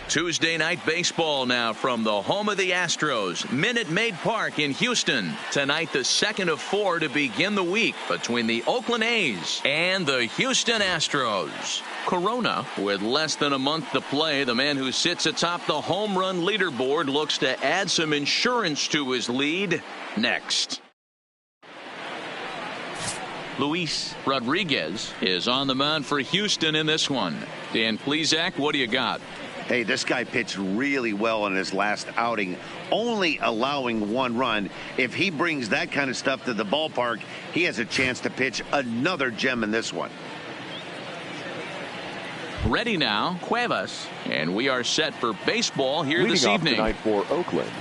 Tuesday night baseball now from the home of the Astros, Minute Maid Park in Houston. Tonight, the second of 4 to begin the week between the Oakland A's and the Houston Astros. Corona, with less than a month to play, the man who sits atop the home run leaderboard looks to add some insurance to his lead next. Luis Rodriguez is on the mound for Houston in this one. Dan Plesac, what do you got? Hey, this guy pitched really well in his last outing, only allowing 1 run. If he brings that kind of stuff to the ballpark, he has a chance to pitch another gem in this one. Ready now, Cuevas, and we are set for baseball here this evening. Tonight for Oakland,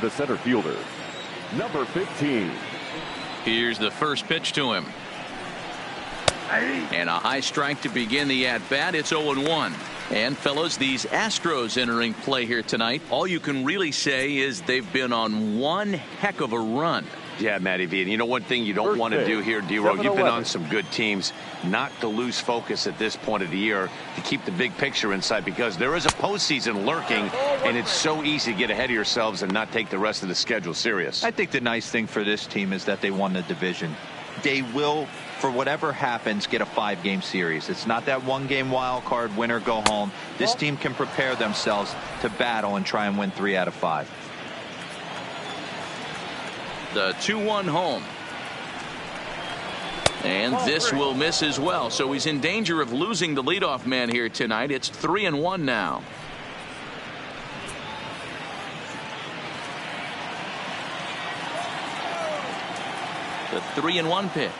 the center fielder, number 15. Here's the first pitch to him. And a high strike to begin the at-bat. It's 0-1. And, fellas, these Astros entering play here tonight, all you can really say is they've been on one heck of a run. Yeah, Matty V. And you know one thing you don't want to do here, D-Row, you've been on some good teams, not to lose focus at this point of the year, to keep the big picture in sight, because there is a postseason lurking, and it's so easy to get ahead of yourselves and not take the rest of the schedule serious. I think the nice thing for this team is that they won the division. They will, for whatever happens, get a 5-game series. It's not that 1-game wild card, winner, go home. This team can prepare themselves to battle and try and win 3 out of 5. The 2-1 home. And this will miss as well. So he's in danger of losing the leadoff man here tonight. It's 3-1 now. The 3-1 pitch.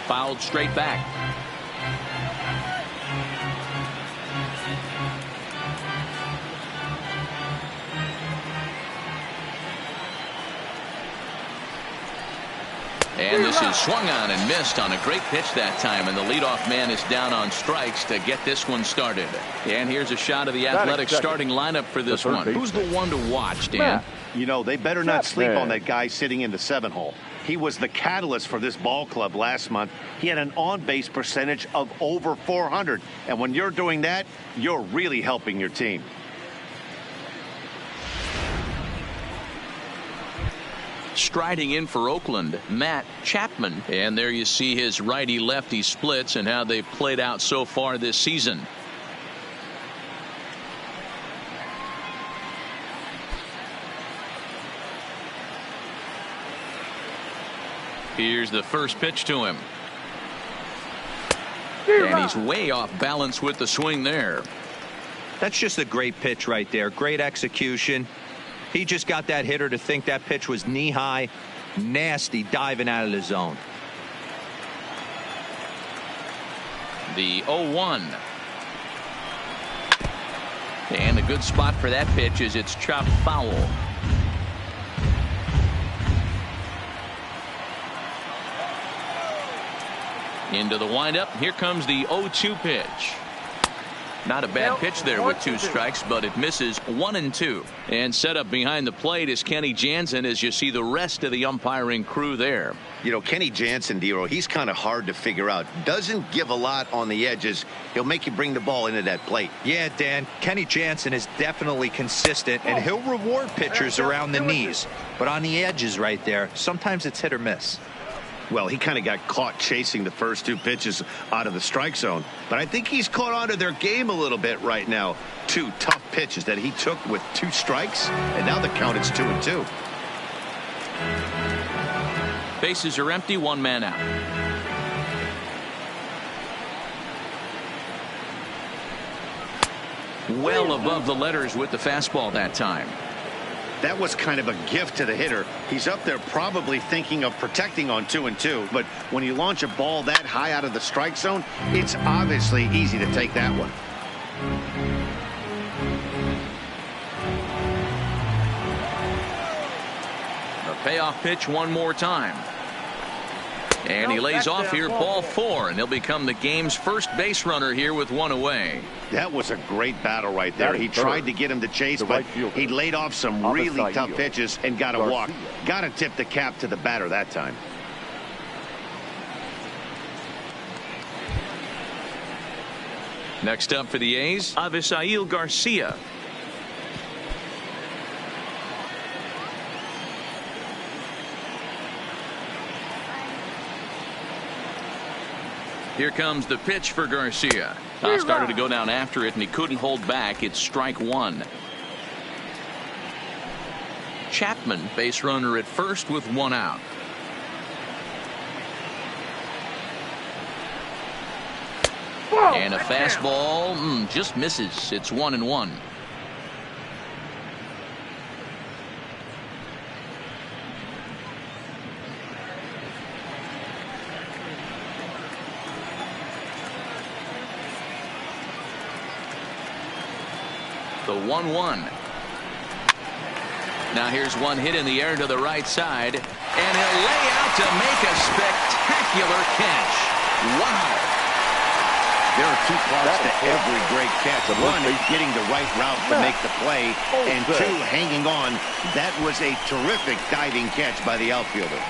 Fouled straight back. And this is swung on and missed on a great pitch that time, and the leadoff man is down on strikes to get this one started. And here's a shot of the Athletics starting lineup for this one. Who's the one to watch, Dan? You know, they better not sleep on that guy sitting in the 7-hole. He was the catalyst for this ball club last month. He had an on-base percentage of over 400. And when you're doing that, you're really helping your team. Striding in for Oakland, Matt Chapman. And there you see his righty-lefty splits and how they've played out so far this season. Here's the first pitch to him. And he's way off balance with the swing there. That's just a great pitch right there. Great execution. He just got that hitter to think that pitch was knee-high. Nasty diving out of the zone. The 0-1. And a good spot for that pitch is it's chopped foul. Into the windup. Here comes the 0-2 pitch. Not a bad pitch there with 2 strikes, but it misses 1-2. And set up behind the plate is Kenny Jansen as you see the rest of the umpiring crew there. You know, Kenny Jansen, D-Row, he's kind of hard to figure out. Doesn't give a lot on the edges. He'll make you bring the ball into that plate. Yeah, Dan, Kenny Jansen is definitely consistent, and he'll reward pitchers around the knees. But on the edges right there, sometimes it's hit or miss. Well, he kind of got caught chasing the first 2 pitches out of the strike zone. But I think he's caught on to their game a little bit right now. 2 tough pitches that he took with 2 strikes, and now the count is 2-2. Bases are empty, 1 man out. Well above the letters with the fastball that time. That was kind of a gift to the hitter. He's up there probably thinking of protecting on 2-2. But when you launch a ball that high out of the strike zone, it's obviously easy to take that one. A payoff pitch one more time. And he lays off here, ball 4, and he'll become the game's first base runner here with 1 away. That was a great battle right there. He tried to get him to chase, but he laid off some really tough pitches and got a walk. Got to tip the cap to the batter that time. Next up for the A's, Avisail Garcia. Here comes the pitch for Garcia. Started to go down after it, and he couldn't hold back. It's strike one. Chapman, base runner at first with one out. And a fastball just misses. It's 1-1. The 1-1. Now here's one hit in the air to the right side, and he'll lay out to make a spectacular catch. Wow. There are two parts to every great catch. One is getting the right route to make the play, and two, hanging on. That was a terrific diving catch by the outfielder.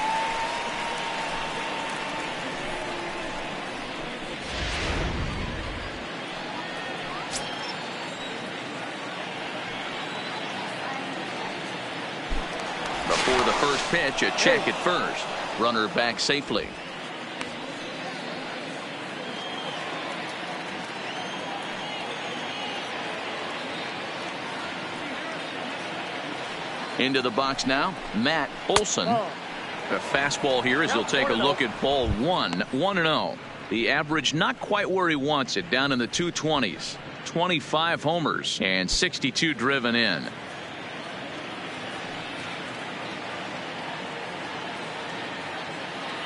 Before the first pitch, a check at first. Runner back safely. Into the box now, Matt Olson. A fastball here as he'll take a look at ball one. 1-0. The average not quite where he wants it, down in the 220s. 25 homers and 62 driven in.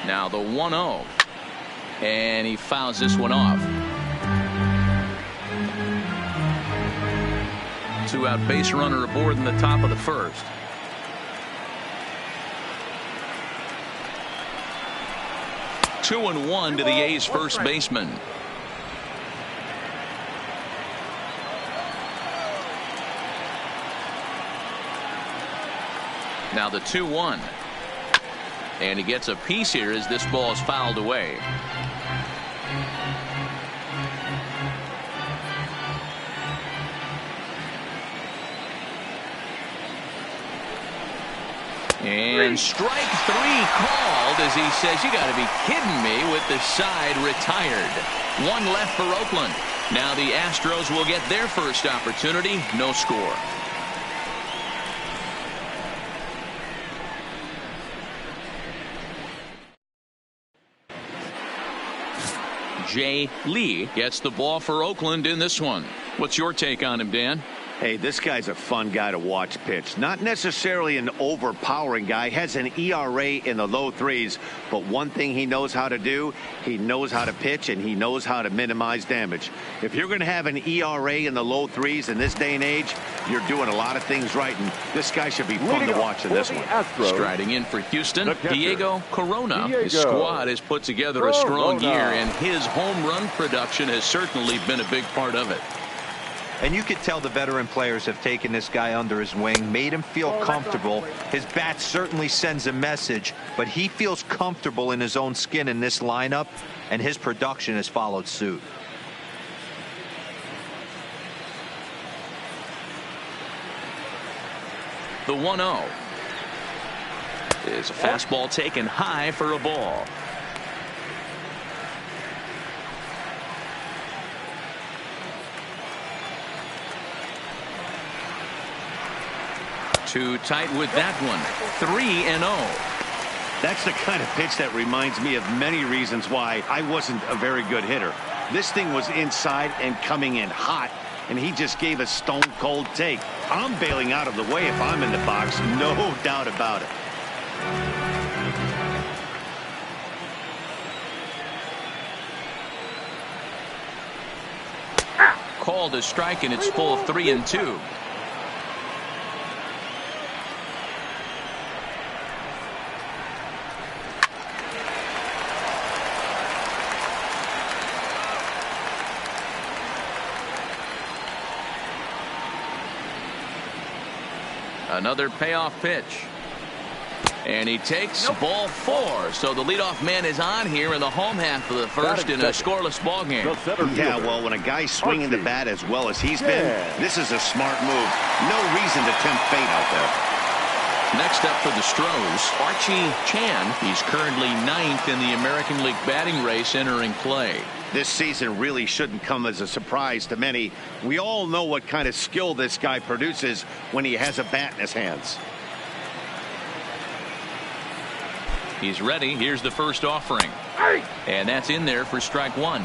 Now the 1-0. And he fouls this one off. Two-out base runner aboard in the top of the first. Two and one to the A's first baseman. Now the 2-1. And he gets a piece here as this ball is fouled away. And strike three called as he says, you got to be kidding me, with the side retired. One left for Oakland. Now the Astros will get their first opportunity. No score. Jay Lee gets the ball for Oakland in this one. What's your take on him, Dan? Hey, this guy's a fun guy to watch pitch. Not necessarily an overpowering guy. Has an ERA in the low threes. But one thing he knows how to do, he knows how to pitch, and he knows how to minimize damage. If you're going to have an ERA in the low threes in this day and age, you're doing a lot of things right. And this guy should be fun to watch in this one. Striding in for Houston, Diego Corona. His squad has put together a strong year, and his home run production has certainly been a big part of it. And you could tell the veteran players have taken this guy under his wing, made him feel comfortable. His bat certainly sends a message, but he feels comfortable in his own skin in this lineup, and his production has followed suit. The 1-0 is a fastball taken high for a ball. Too tight with that one. 3-0. That's the kind of pitch that reminds me of many reasons why I wasn't a very good hitter. This thing was inside and coming in hot, and he just gave a stone cold take. I'm bailing out of the way if I'm in the box, no doubt about it. Called a strike, and it's full 3-2. Another payoff pitch. And he takes ball 4. So the leadoff man is on here in the home half of the first in a scoreless ball game. Yeah, well, when a guy's swinging the bat as well as he's been, this is a smart move. No reason to tempt fate out there. Next up for the Astros, Archie Chan. He's currently 9th in the American League batting race entering play. This season really shouldn't come as a surprise to many. We all know what kind of skill this guy produces when he has a bat in his hands. He's ready. Here's the first offering. And that's in there for strike 1.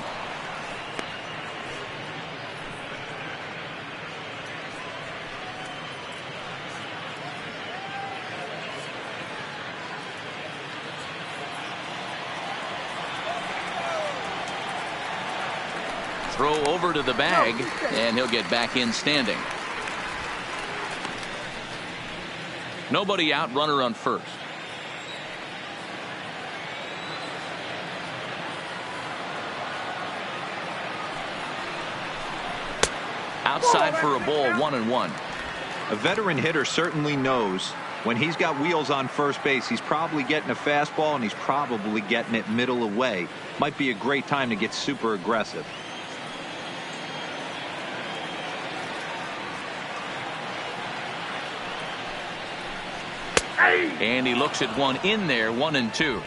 Throw over to the bag, and he'll get back in standing. Nobody out, runner on first. Outside for a ball, 1-1. A veteran hitter certainly knows when he's got wheels on first base, he's probably getting a fastball and he's probably getting it middle away. Might be a great time to get super aggressive. And he looks at one in there, 1-2.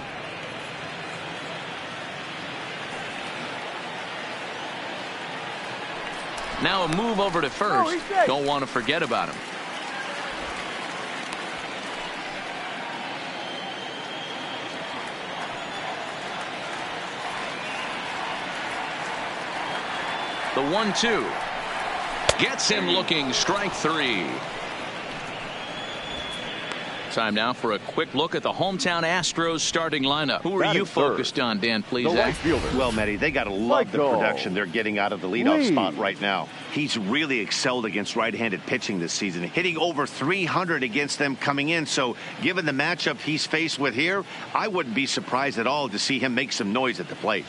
Now a move over to first. Don't want to forget about him. The 1-2 gets him looking. Strike 3. Time now for a quick look at the hometown Astros starting lineup. Who are you focused on, Dan Plesac? Well, Matty, they got to love the production they're getting out of the leadoff spot right now. He's really excelled against right-handed pitching this season, hitting over 300 against them coming in. So given the matchup he's faced with here, I wouldn't be surprised at all to see him make some noise at the plate.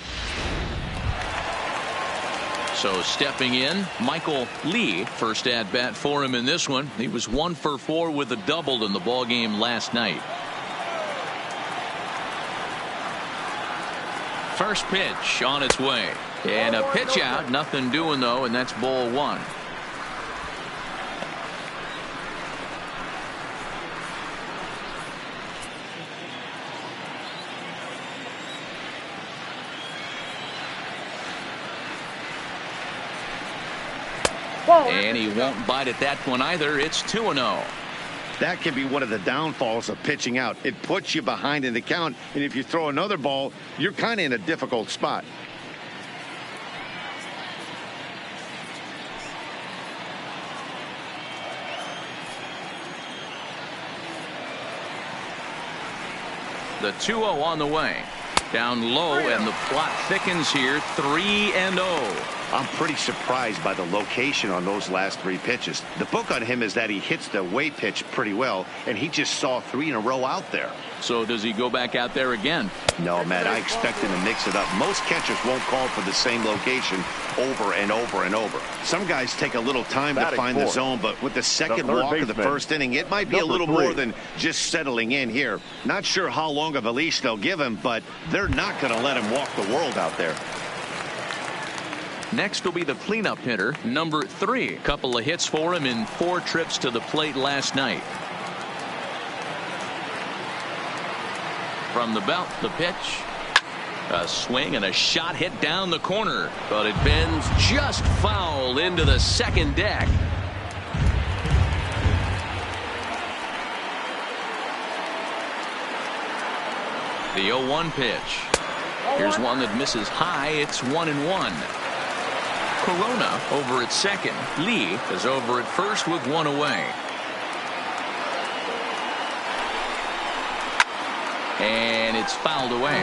So stepping in, Michael Lee, first at bat for him in this one. He was 1 for 4 with a double in the ball game last night. First pitch on its way, and a pitch out, nothing doing though, and that's ball 1. And he won't bite at that one either. It's 2-0. That can be one of the downfalls of pitching out. It puts you behind in the count, and if you throw another ball, you're kind of in a difficult spot. The 2-0 on the way. Down low, and the plot thickens here. 3-0. I'm pretty surprised by the location on those last 3 pitches. The book on him is that he hits the away pitch pretty well, and he just saw 3 in a row out there. So does he go back out there again? No, Matt, I expect him to mix it up. Most catchers won't call for the same location over and over and over. Some guys take a little time to find the zone, but with the second walk of the first inning, it might be a little more than just settling in here. Not sure how long of a leash they'll give him, but they're not going to let him walk the world out there. Next will be the cleanup hitter, number 3. Couple of hits for him in 4 trips to the plate last night. From the belt, the pitch. A swing and a shot hit down the corner, but it bends just foul into the second deck. The 0-1 pitch. Here's one that misses high. It's 1-1. Corona over at second. Lee is over at first with 1 away. And it's fouled away.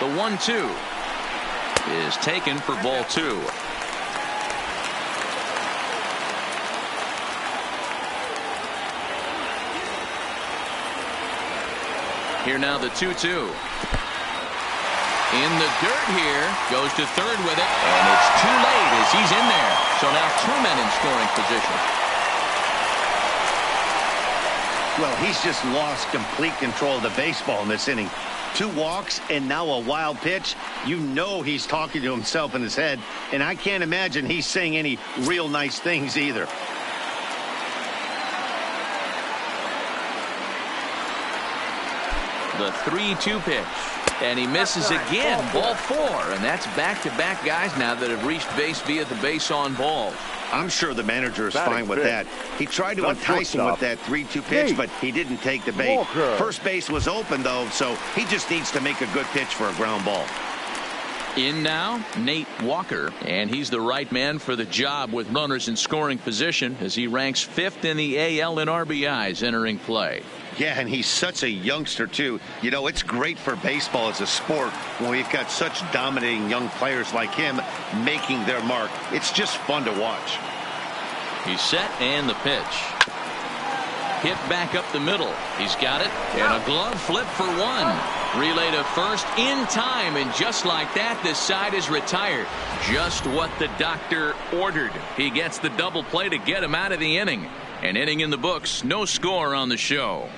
The 1-2 is taken for ball 2. Here now the 2-2. In the dirt here. Goes to third with it. And it's too late as he's in there. So now 2 men in scoring position. Well, he's just lost complete control of the baseball in this inning. 2 walks and now a wild pitch. You know he's talking to himself in his head, and I can't imagine he's saying any real nice things either. The 3-2 pitch. And he misses again. Ball 4. And that's back-to-back guys now that have reached base via the base on balls. I'm sure the manager is fine with that. He tried to entice him with that 3-2 pitch, but he didn't take the bait. First base was open, though, so he just needs to make a good pitch for a ground ball. In now, Nate Walker, and he's the right man for the job with runners in scoring position as he ranks 5th in the AL in RBIs entering play. Yeah, and he's such a youngster, too. You know, it's great for baseball as a sport when we've got such dominating young players like him making their mark. It's just fun to watch. He's set, and the pitch. Hit back up the middle. He's got it, and a glove flip for 1. Relay to first in time, and just like that, this side is retired. Just what the doctor ordered. He gets the double play to get him out of the inning. An inning in the books, no score on the show.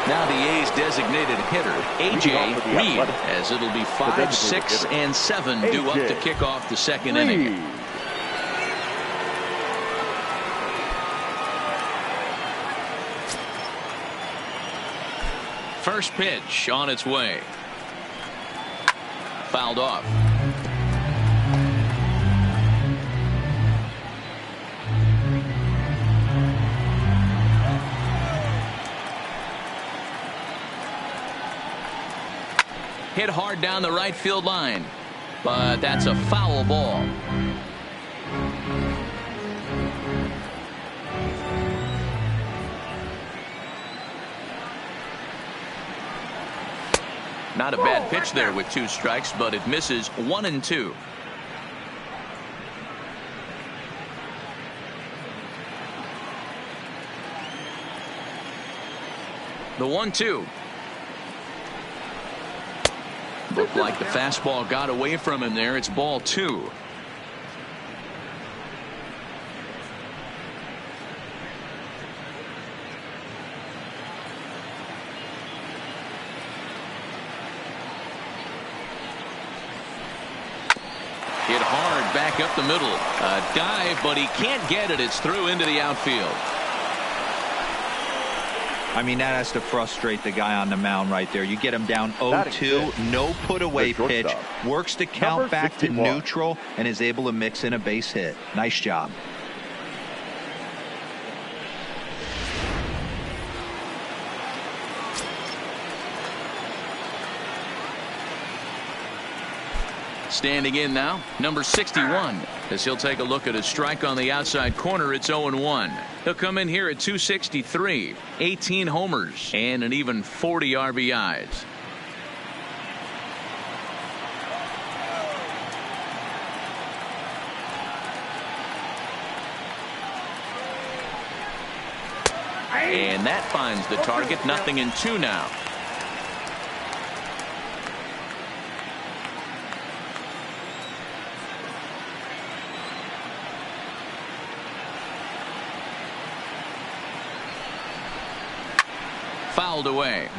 Now the A's designated hitter, A.J. Reed, as it'll be 5, 6, and 7 due up to kick off the second inning. First pitch on its way. Fouled off. Hit hard down the right field line, but that's a foul ball. Not a bad pitch there with 2 strikes, but it misses 1 and 2. The 1-2. Looked like the fastball got away from him there. It's ball 2. Hit hard back up the middle. A dive, but he can't get it. It's through into the outfield. I mean, that has to frustrate the guy on the mound right there. You get him down 0-2, no put away pitch, works the count back to neutral, and is able to mix in a base hit. Nice job. Standing in now, number 61, as he'll take a look at a strike on the outside corner. It's 0-1. He'll come in here at 263, 18 homers, and an even 40 RBIs. And that finds the target. 0-2 now. Fouled away.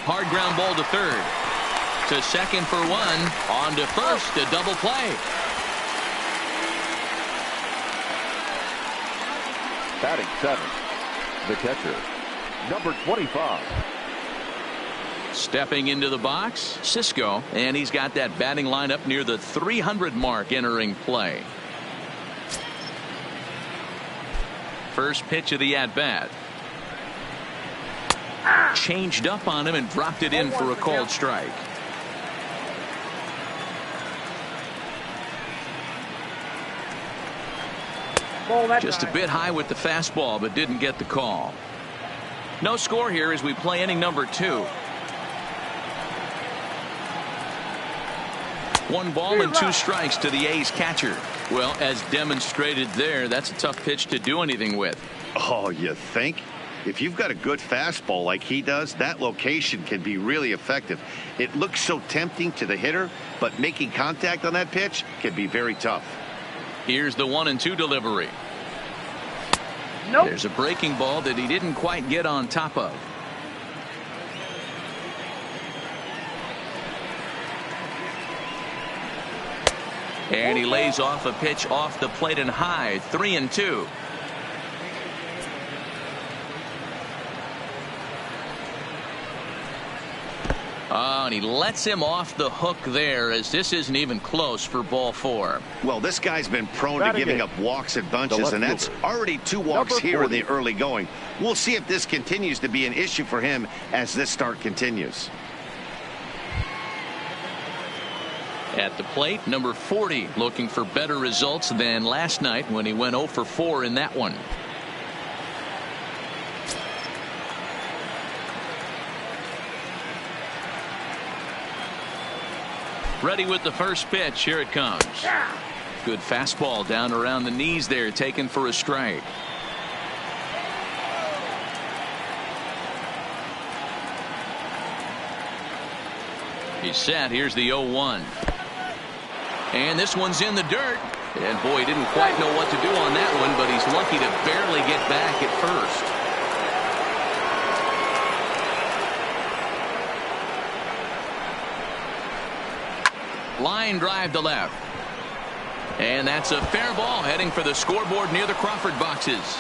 Hard ground ball to third. To second for 1. On to first. A double play. Batting 7, the catcher, number 25. Stepping into the box, Cisco, and he's got that batting line up near the 300 mark entering play. First pitch of the at-bat. Changed up on him and dropped it in for a called strike. Just a bit high with the fastball, but didn't get the call. No score here as we play inning number 2. 1 ball and 2 strikes to the A's catcher. Well, as demonstrated there, that's a tough pitch to do anything with. Oh, you think? If you've got a good fastball like he does, that location can be really effective. It looks so tempting to the hitter, but making contact on that pitch can be very tough. Here's the 1-2 delivery. Nope. There's a breaking ball that he didn't quite get on top of. And he lays off a pitch off the plate and high. 3-2. Oh, and he lets him off the hook there, as this isn't even close for ball 4. Well, this guy's been prone to giving up walks and bunches, and that's already 2 walks here in the early going. We'll see if this continues to be an issue for him as this start continues. At the plate, number 40, looking for better results than last night when he went 0 for 4 in that one. Ready with the first pitch. Here it comes. Good fastball down around the knees there, taken for a strike. He's set. Here's the 0-1. And this one's in the dirt. And boy, he didn't quite know what to do on that one, but he's lucky to barely get back at first. Line drive to left. And that's a fair ball heading for the scoreboard near the Crawford boxes.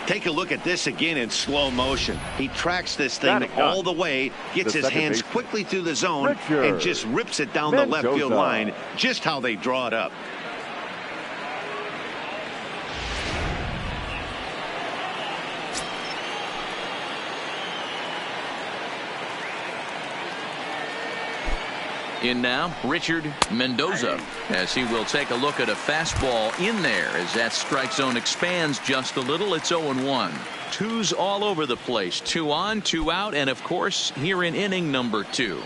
Take a look at this again in slow motion. He tracks this thing all the way, gets his hands quickly through the zone, and just rips it down the left field line, just how they draw it up. In now, Richard Mendoza, as he will take a look at a fastball in there as that strike zone expands just a little. It's 0-1. 2s all over the place. 2 on, 2 out, and of course here in inning number 2.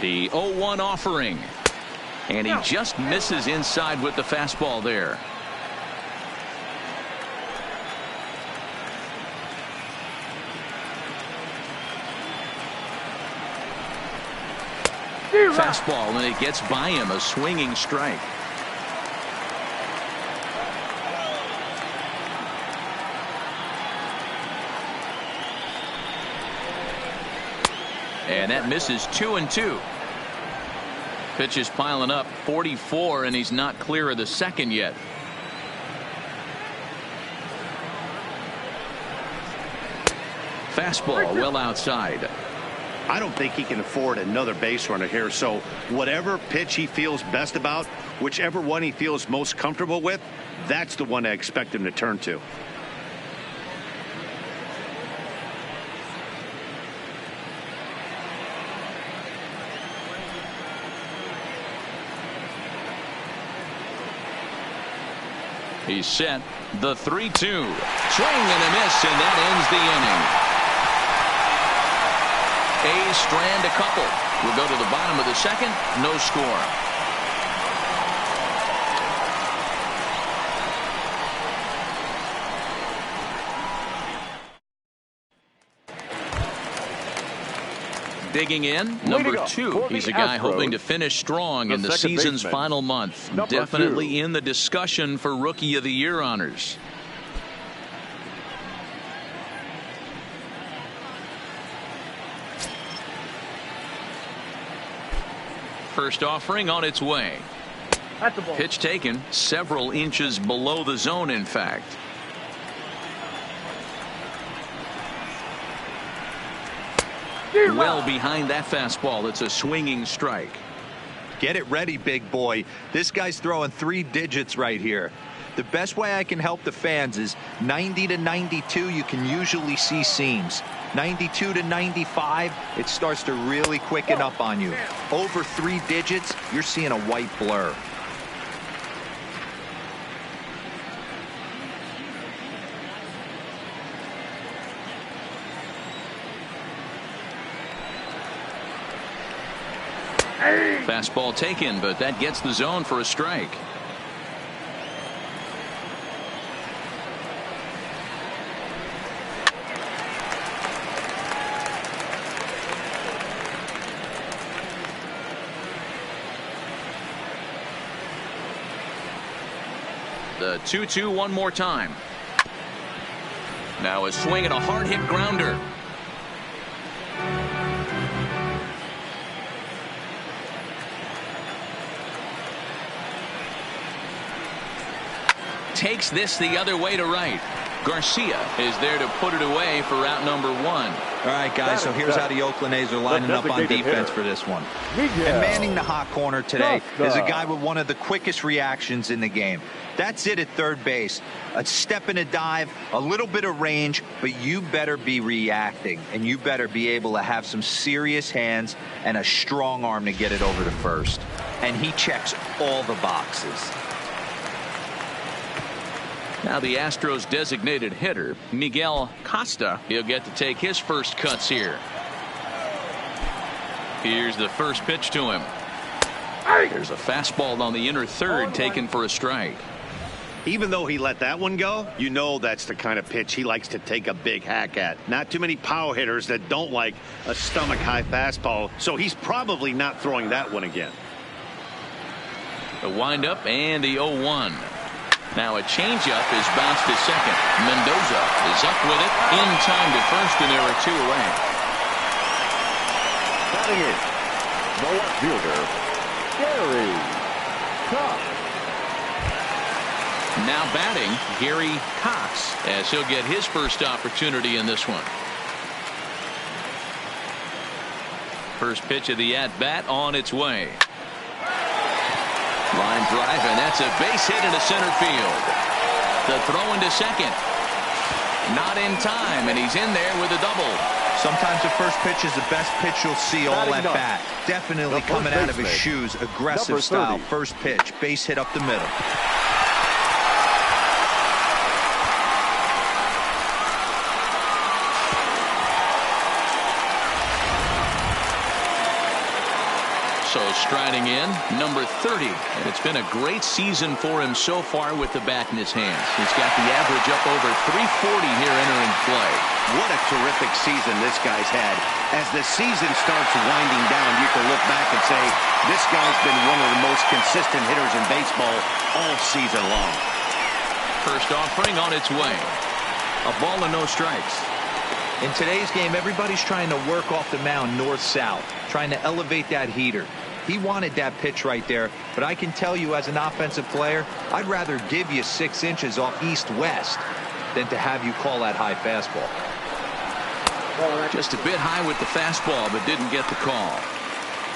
The 0-1 offering, and he just misses inside with the fastball there. Fastball, and it gets by him, a swinging strike. And that misses. 2-2. Pitch is piling up. 44, and he's not clear of the second yet. Fastball well outside. I don't think he can afford another base runner here, so whatever pitch he feels best about, whichever one he feels most comfortable with, that's the one I expect him to turn to. He's set. The 3-2. Swing and a miss, and that ends the inning. A's strand a couple. We'll go to the bottom of the second. No score. Digging in, number 2. He's a guy hoping to finish strong in the season's final month. Definitely in the discussion for Rookie of the Year honors. First offering on its way. That's a ball. Pitch taken several inches below the zone, in fact. Well behind that fastball. It's a swinging strike. Get it ready, big boy. This guy's throwing 3 digits right here. The best way I can help the fans is 90 to 92, you can usually see seams. 92 to 95, it starts to really quicken up on you. Over 3 digits, you're seeing a white blur. Fastball taken, but that gets the zone for a strike. The 2-2 one more time. Now a swing and a hard hit grounder. Takes this the other way to right. Garcia is there to put it away for out number 1. All right, guys, so here's how the Oakland A's are lining up on defense for this one. And manning the hot corner today is a guy with one of the quickest reactions in the game. That's it at third base. A step and a dive, a little bit of range, but you better be reacting, and you better be able to have some serious hands and a strong arm to get it over to first. And he checks all the boxes. Now the Astros designated hitter, Miguel Costa. He'll get to take his first cuts here. Here's the first pitch to him. There's a fastball on the inner third taken for a strike. Even though he let that one go, you know that's the kind of pitch he likes to take a big hack at. Not too many power hitters that don't like a stomach-high fastball, so he's probably not throwing that one again. The windup and the 0-1. Now a changeup is bounced to second. Mendoza is up with it in time to first, and there are 2 away. Batting in, the left fielder, Gary Cox. Now batting, Gary Cox, as he'll get his first opportunity in this one. First pitch of the at-bat on its way. Line drive, and that's a base hit into center field. The throw into second. Not in time, and he's in there with a double. Sometimes the first pitch is the best pitch you'll see all at bat. Definitely coming out of his shoes. Aggressive style. First pitch. Base hit up the middle. So striding in, number 30. And it's been a great season for him so far with the bat in his hands. He's got the average up over 340 here entering play. What a terrific season this guy's had. As the season starts winding down, you can look back and say, this guy's been one of the most consistent hitters in baseball all season long. First offering on its way. A ball and no strikes. In today's game, everybody's trying to work off the mound north-south, trying to elevate that heater. He wanted that pitch right there, but I can tell you as an offensive player, I'd rather give you 6 inches off east-west than to have you call that high fastball. Just a bit high with the fastball, but didn't get the call.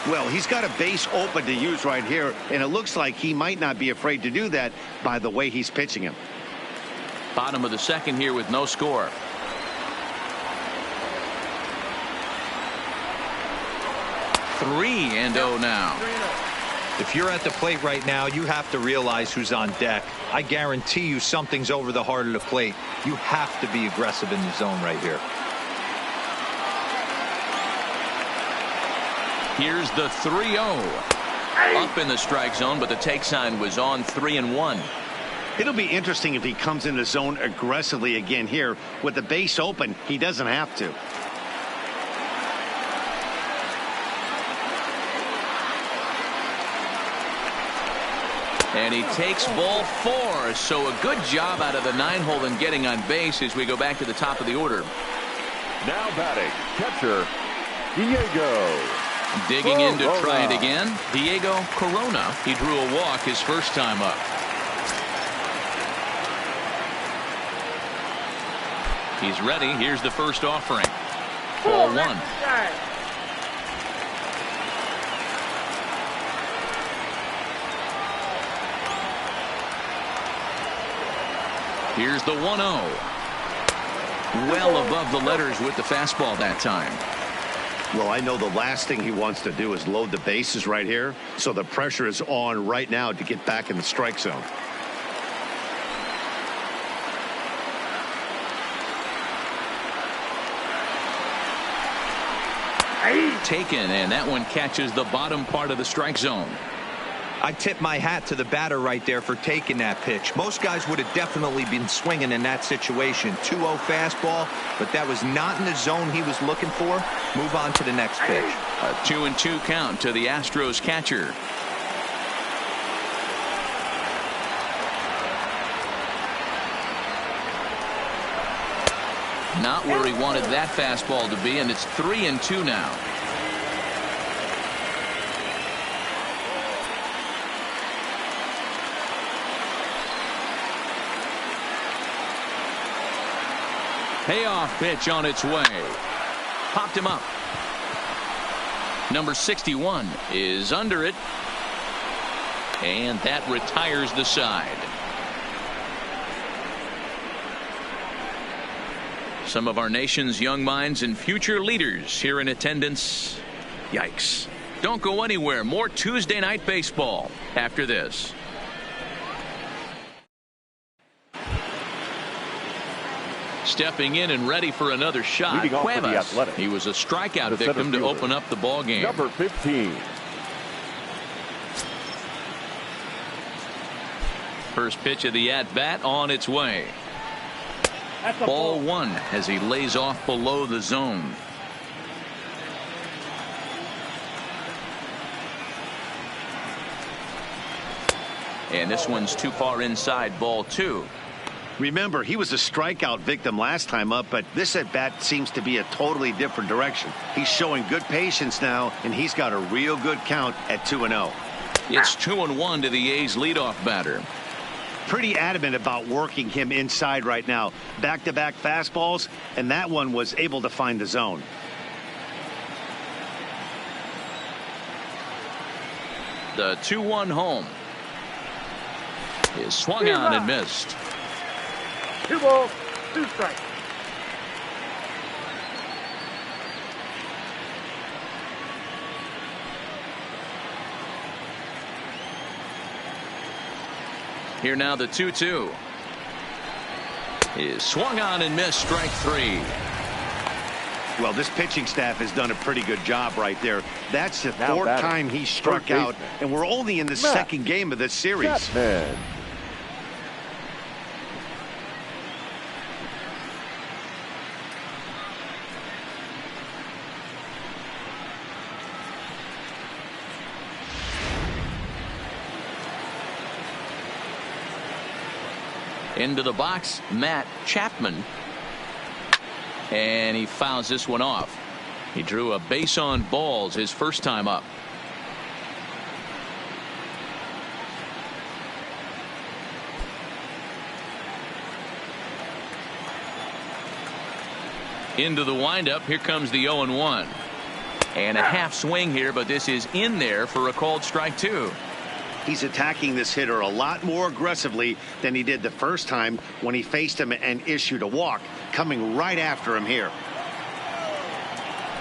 Well, he's got a base open to use right here, and it looks like he might not be afraid to do that by the way he's pitching him. Bottom of the second here with no score. 3-0 now. If you're at the plate right now, you have to realize who's on deck. I guarantee you something's over the heart of the plate. You have to be aggressive in the zone right here. Here's the 3-0. Up in the strike zone, but the take sign was on 3-1. It'll be interesting if he comes in the zone aggressively again here. With the base open, he doesn't have to. And he takes ball 4. So a good job out of the 9-hole in getting on base as we go back to the top of the order. Now batting, catcher, Diego. Digging in to try it again, Diego Corona. He drew a walk his first time up. He's ready. Here's the first offering. Ball 1. Here's the 1-0. Well above the letters with the fastball that time. Well, I know the last thing he wants to do is load the bases right here, so the pressure is on right now to get back in the strike zone. Taken, and that one catches the bottom part of the strike zone. I tip my hat to the batter right there for taking that pitch. Most guys would have definitely been swinging in that situation. 2-0 fastball, but that was not in the zone he was looking for. Move on to the next pitch. A 2-2 count to the Astros catcher. Not where he wanted that fastball to be, and it's 3-2 now. Payoff pitch on its way. Popped him up. Number 61 is under it. And that retires the side. Some of our nation's young minds and future leaders here in attendance. Yikes. Don't go anywhere. More Tuesday Night Baseball after this. Stepping in and ready for another shot. Cuevas. He was a strikeout victim to open up the ball game. Number 15. First pitch of the at-bat on its way. Ball one as he lays off below the zone. And this one's too far inside. Ball two. Remember, he was a strikeout victim last time up, but this at-bat seems to be a totally different direction. He's showing good patience now, and he's got a real good count at 2-0. It's 2-1 to the A's leadoff batter. Pretty adamant about working him inside right now. Back-to-back fastballs, and that one was able to find the zone. The 2-1 home is swung on and missed. 2 balls, 2 strikes. Here now the 2-2 is swung on and missed. Strike three. Well, this pitching staff has done a pretty good job right there. That's the fourth time he struck out, and we're only in the second game of this series. Into the box, Matt Chapman. And he fouls this one off. He drew a base on balls his first time up. Into the windup. Here comes the 0-1. And a half swing here, but this is in there for a called strike two. He's attacking this hitter a lot more aggressively than he did the first time when he faced him and issued a walk, coming right after him here.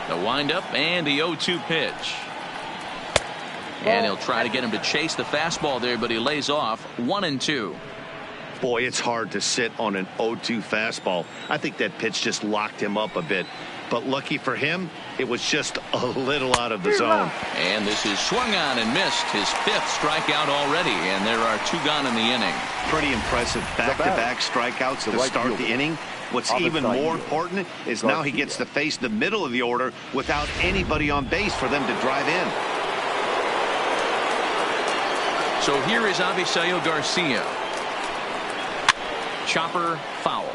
The windup and the 0-2 pitch. And he'll try to get him to chase the fastball there, but he lays off 1-2. Boy, it's hard to sit on an 0-2 fastball. I think that pitch just locked him up a bit. But lucky for him, it was just a little out of the zone. And this is swung on and missed. His fifth strikeout already, and there are 2 gone in the inning. Pretty impressive back-to-back strikeouts to start the inning. What's even more important is now he gets to face the middle of the order without anybody on base for them to drive in. So here is Avisail Garcia. Chopper foul.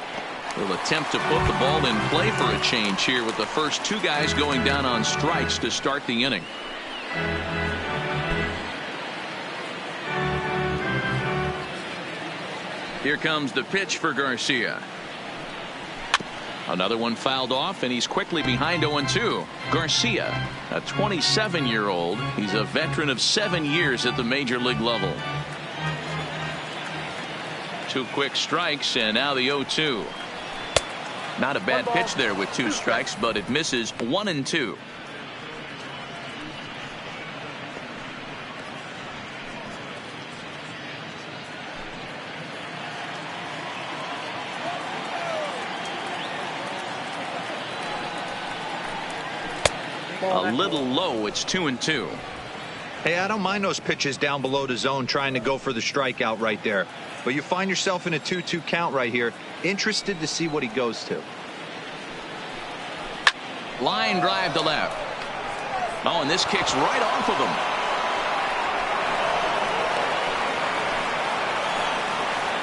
Will attempt to put the ball in play for a change here with the first 2 guys going down on strikes to start the inning. Here comes the pitch for Garcia. Another one fouled off, and he's quickly behind 0-2. Garcia, a 27-year-old. He's a veteran of 7 years at the major league level. 2 quick strikes, and now the 0-2. Not a bad pitch there with 2 strikes, but it misses 1-2. A little low. It's 2-2. Hey, I don't mind those pitches down below the zone trying to go for the strikeout right there. But you find yourself in a 2-2 count right here. Interested to see what he goes to. Line drive to left. Oh, and this kicks right off of him.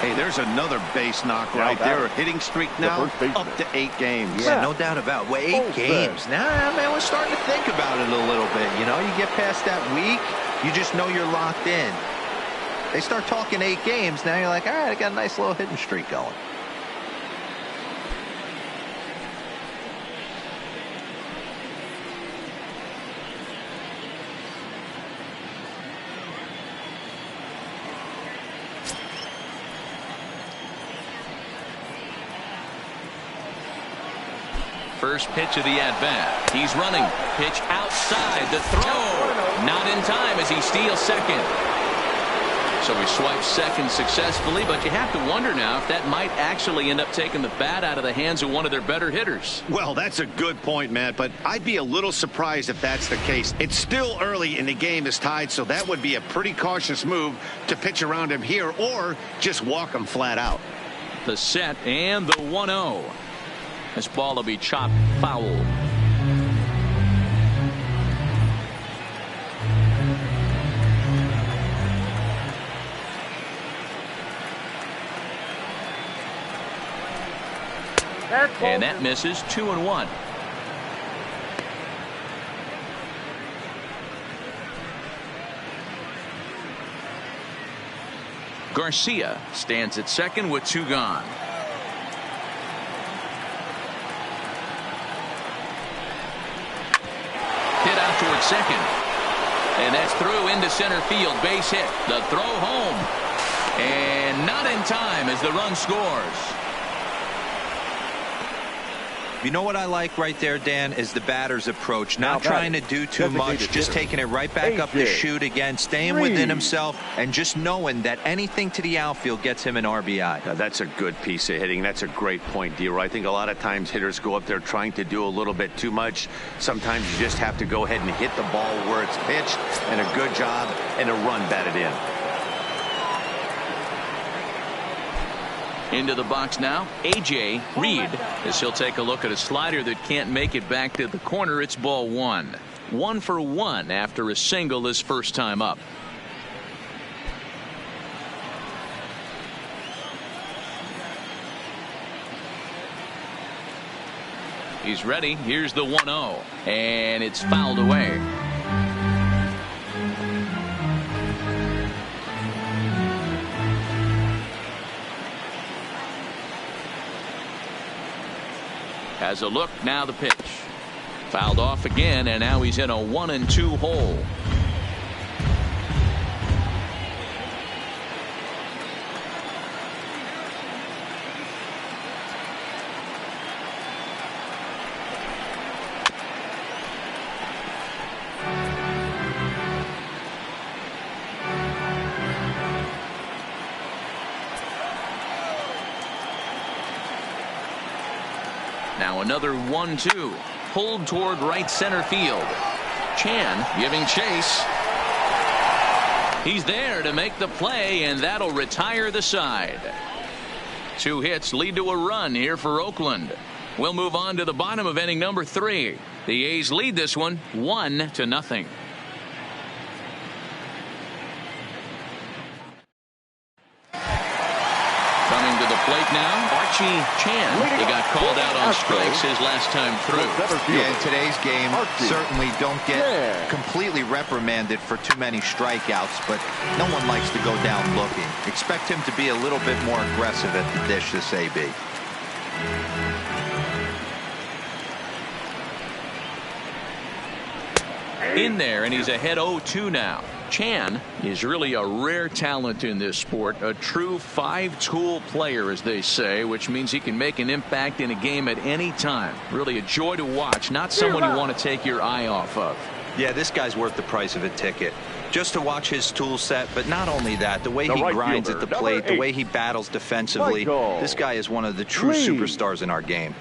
Hey, there's another base knock right there. A hitting streak now up to 8 games. Yeah, no doubt about it. Well, 8 games. Now, man, we're starting to think about it a little bit. You know, you get past that week, you just know you're locked in. They start talking 8 games, now you're like, all right, I got a nice little hitting streak going. First pitch of the at-bat. He's running. Pitch outside. The throw. Not in time as he steals second. So he swipes second successfully, but you have to wonder now if that might actually end up taking the bat out of the hands of one of their better hitters. Well, that's a good point, Matt, but I'd be a little surprised if that's the case. It's still early and the game is tied, so that would be a pretty cautious move to pitch around him here or just walk him flat out. The set and the 1-0. This ball will be chopped foul. And that misses. 2-1. Garcia stands at second with 2 gone. Hit out towards second. And that's through into center field. Base hit. The throw home. And not in time as the run scores. You know what I like right there, Dan, is the batter's approach. Not trying to do too much, just taking it right back up the chute again, staying within himself, and just knowing that anything to the outfield gets him an RBI. Now, that's a good piece of hitting. That's a great point, D. I think a lot of times hitters go up there trying to do a little bit too much. Sometimes you just have to go ahead and hit the ball where it's pitched, and a good job, and a run batted in. Into the box now, A.J. Reed, as he'll take a look at a slider that can't make it back to the corner. It's ball 1. 1 for 1 after a single his first time up. He's ready. Here's the 1-0, and it's fouled away. Has a look, now the pitch. Fouled off again, and now he's in a 1-2 hole. Now another 1-2 pulled toward right center field. Chan giving chase. He's there to make the play, and that'll retire the side. 2 hits lead to a run here for Oakland. We'll move on to the bottom of inning number 3. The A's lead this one 1-0. Coming to the plate now, Archie Chan. He got called out on strikes his last time through. Yeah, in today's game, certainly don't get completely reprimanded for too many strikeouts, but no one likes to go down looking. Expect him to be a little bit more aggressive at the dish this AB. In there, and he's ahead 0-2 now. Chan is really a rare talent in this sport, a true five-tool player, as they say, which means he can make an impact in a game at any time. Really a joy to watch, not someone you want to take your eye off of. Yeah, this guy's worth the price of a ticket. Just to watch his tool set, but not only that, the way he grinds at the plate, the way he battles defensively, this guy is one of the true superstars in our game.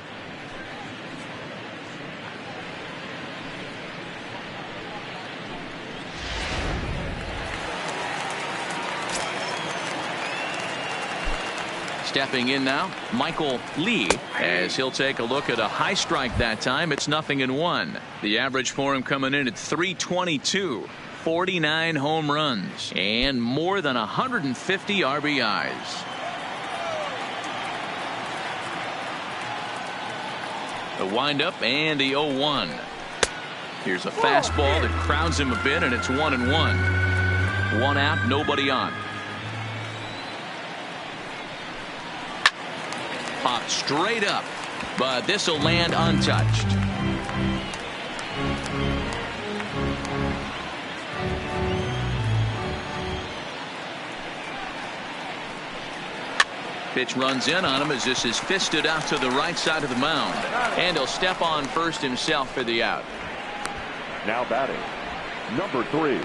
Stepping in now, Michael Lee, as he'll take a look at a high strike that time. It's 0-1. The average for him coming in at 322. 49 home runs and more than 150 RBIs. The windup and the 0-1. Here's a fastball that crowds him a bit, and it's 1-1. One out, nobody on. Pop straight up, but this will land untouched. Pitch runs in on him as this is fisted out to the right side of the mound, and he'll step on first himself for the out. Now batting, number 3.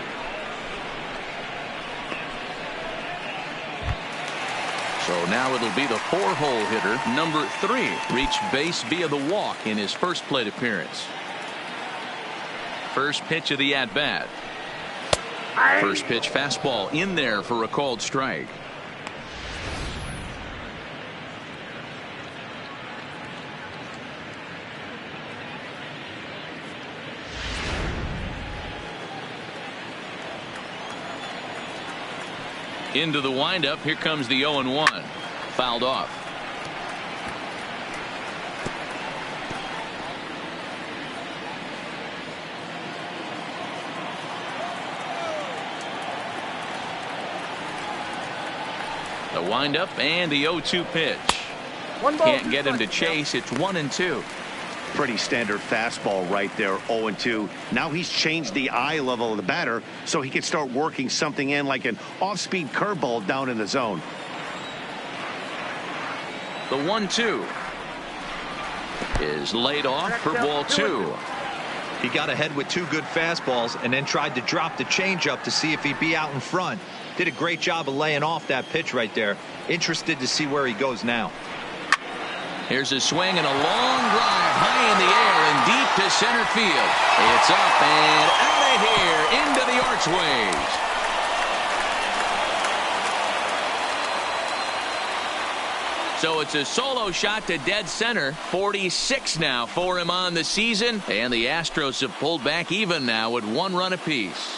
So now it'll be the 4-hole hitter, number 3, reached base via the walk in his first plate appearance. First pitch of the at-bat. First pitch fastball in there for a called strike. Into the windup. Here comes the 0-1. Fouled off. The windup and the 0-2 pitch. Can't get him to chase. It's 1-2. Pretty standard fastball right there, 0-2. Now he's changed the eye level of the batter so he can start working something in like an off-speed curveball down in the zone. The 1-2 is laid off for ball 2. He got ahead with 2 good fastballs and then tried to drop the changeup to see if he'd be out in front. Did a great job of laying off that pitch right there. Interested to see where he goes now. Here's a swing and a long drive high in the air and deep to center field. It's up and out of here into the archways. So it's a solo shot to dead center. 46 now for him on the season, and the Astros have pulled back even now at 1 run apiece.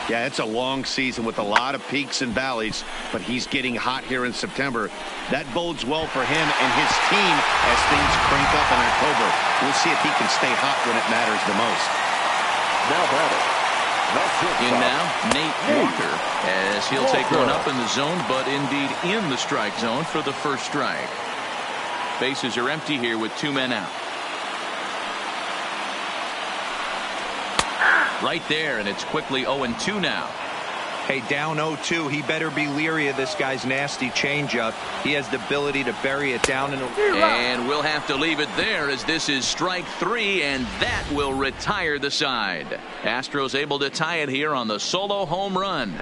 Yeah, it's a long season with a lot of peaks and valleys, but he's getting hot here in September. That bodes well for him and his team as things crank up in October. We'll see if he can stay hot when it matters the most. Now batting, in now, Nate Walker, as he'll take one up in the zone, but indeed in the strike zone for the first strike. Bases are empty here with 2 men out. Right there, and it's quickly 0-2 now. Hey, down 0-2, he better be leery of this guy's nasty changeup. He has the ability to bury it down in and we'll have to leave it there as this is strike 3, and that will retire the side. Astros able to tie it here on the solo home run.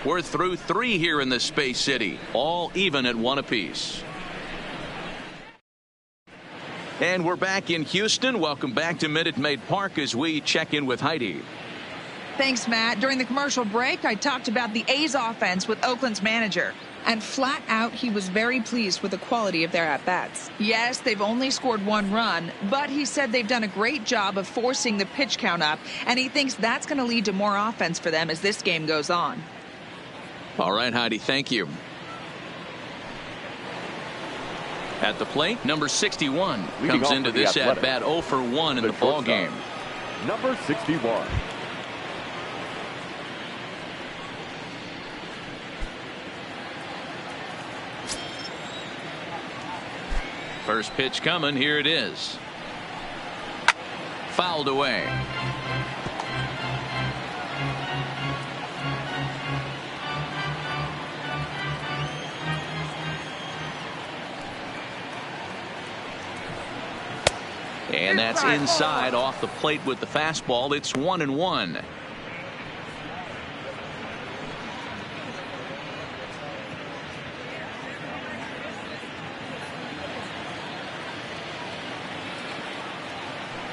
We're through 3 here in the Space City, all even at 1 apiece. And we're back in Houston. Welcome back to Minute Maid Park as we check in with Heidi. Thanks, Matt. During the commercial break, I talked about the A's offense with Oakland's manager. And flat out, he was very pleased with the quality of their at-bats. Yes, they've only scored 1 run, but he said they've done a great job of forcing the pitch count up, and he thinks that's going to lead to more offense for them as this game goes on. All right, Heidi, thank you. At the plate, number 61 comes into this at-bat 0 for 1 in the ball game. Number 61. First pitch coming. Here it is. Fouled away. And that's inside off the plate with the fastball. It's 1-1.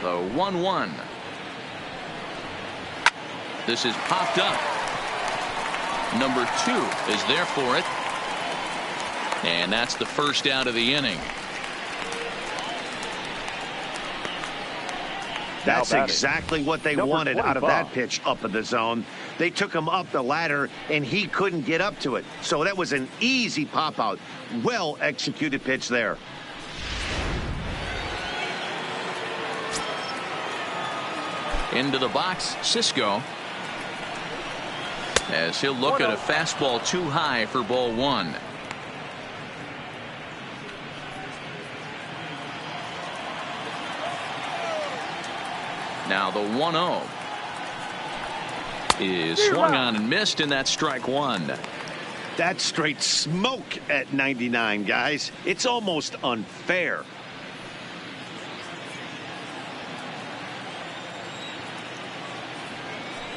The 1-1. This is popped up. Number 2 is there for it. And that's the first out of the inning. That's exactly what they wanted out of that pitch up in the zone. They took him up the ladder, and he couldn't get up to it. So that was an easy pop-out. Well-executed pitch there. Into the box, Cisco. As he'll look at a fastball too high for ball 1. Now the 1-0 is swung on and missed, and that's strike 1. That's straight smoke at 99, guys. It's almost unfair.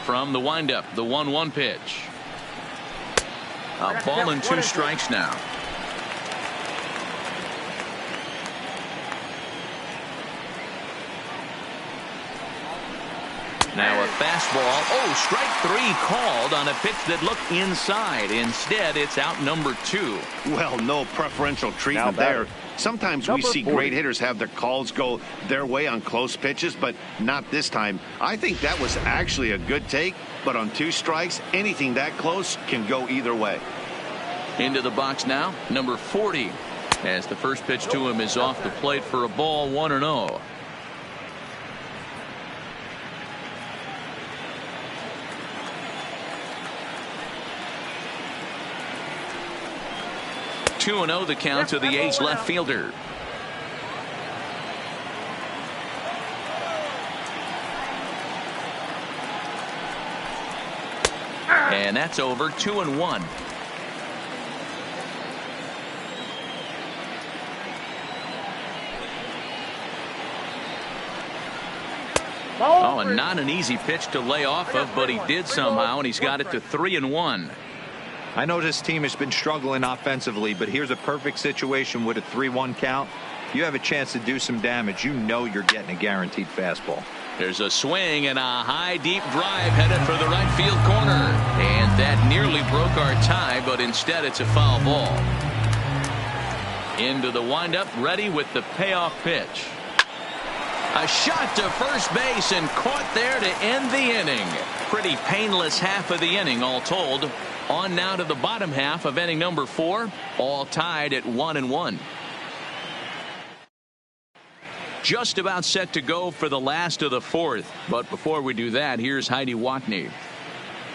From the windup, the 1-1 pitch. A ball and 2 strikes now. Now a fastball. Oh, strike 3 called on a pitch that looked inside. Instead, it's out number 2. Well, no preferential treatment there. Sometimes we see great hitters have their calls go their way on close pitches, but not this time. I think that was actually a good take, but on 2 strikes, anything that close can go either way. Into the box now, number 40. As the first pitch to him is off the plate for a ball, 1-0. Two and 0 the count to the A's left fielder. And that's over. 2-1. Oh, and not an easy pitch to lay off of, but he did somehow, and he's got it to 3-1. I know this team has been struggling offensively, but here's a perfect situation with a 3-1 count. You have a chance to do some damage. You know you're getting a guaranteed fastball. There's a swing and a high deep drive headed for the right field corner, and that nearly broke our tie, but instead it's a foul ball. Into the windup, ready with the payoff pitch. A shot to first base and caught there to end the inning. Pretty painless half of the inning all told. On now to the bottom half of inning number 4, all tied at 1-1. Just about set to go for the last of the 4th. But before we do that, here's Heidi Watney.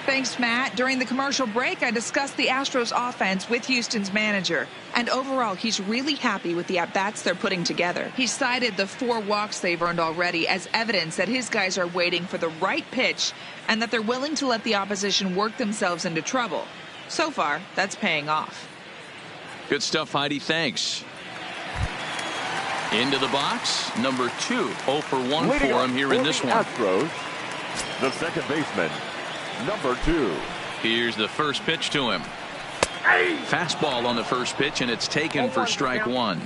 Thanks, Matt. During the commercial break, I discussed the Astros offense with Houston's manager. And overall, he's really happy with the at-bats they're putting together. He cited the 4 walks they've earned already as evidence that his guys are waiting for the right pitch and that they're willing to let the opposition work themselves into trouble. So far, that's paying off. Good stuff, Heidi. Thanks. Into the box, number 2. 0 for 1 for him here in this one. Astros, the second baseman, number 2. Here's the first pitch to him. Fastball on the first pitch, and it's taken for strike 1.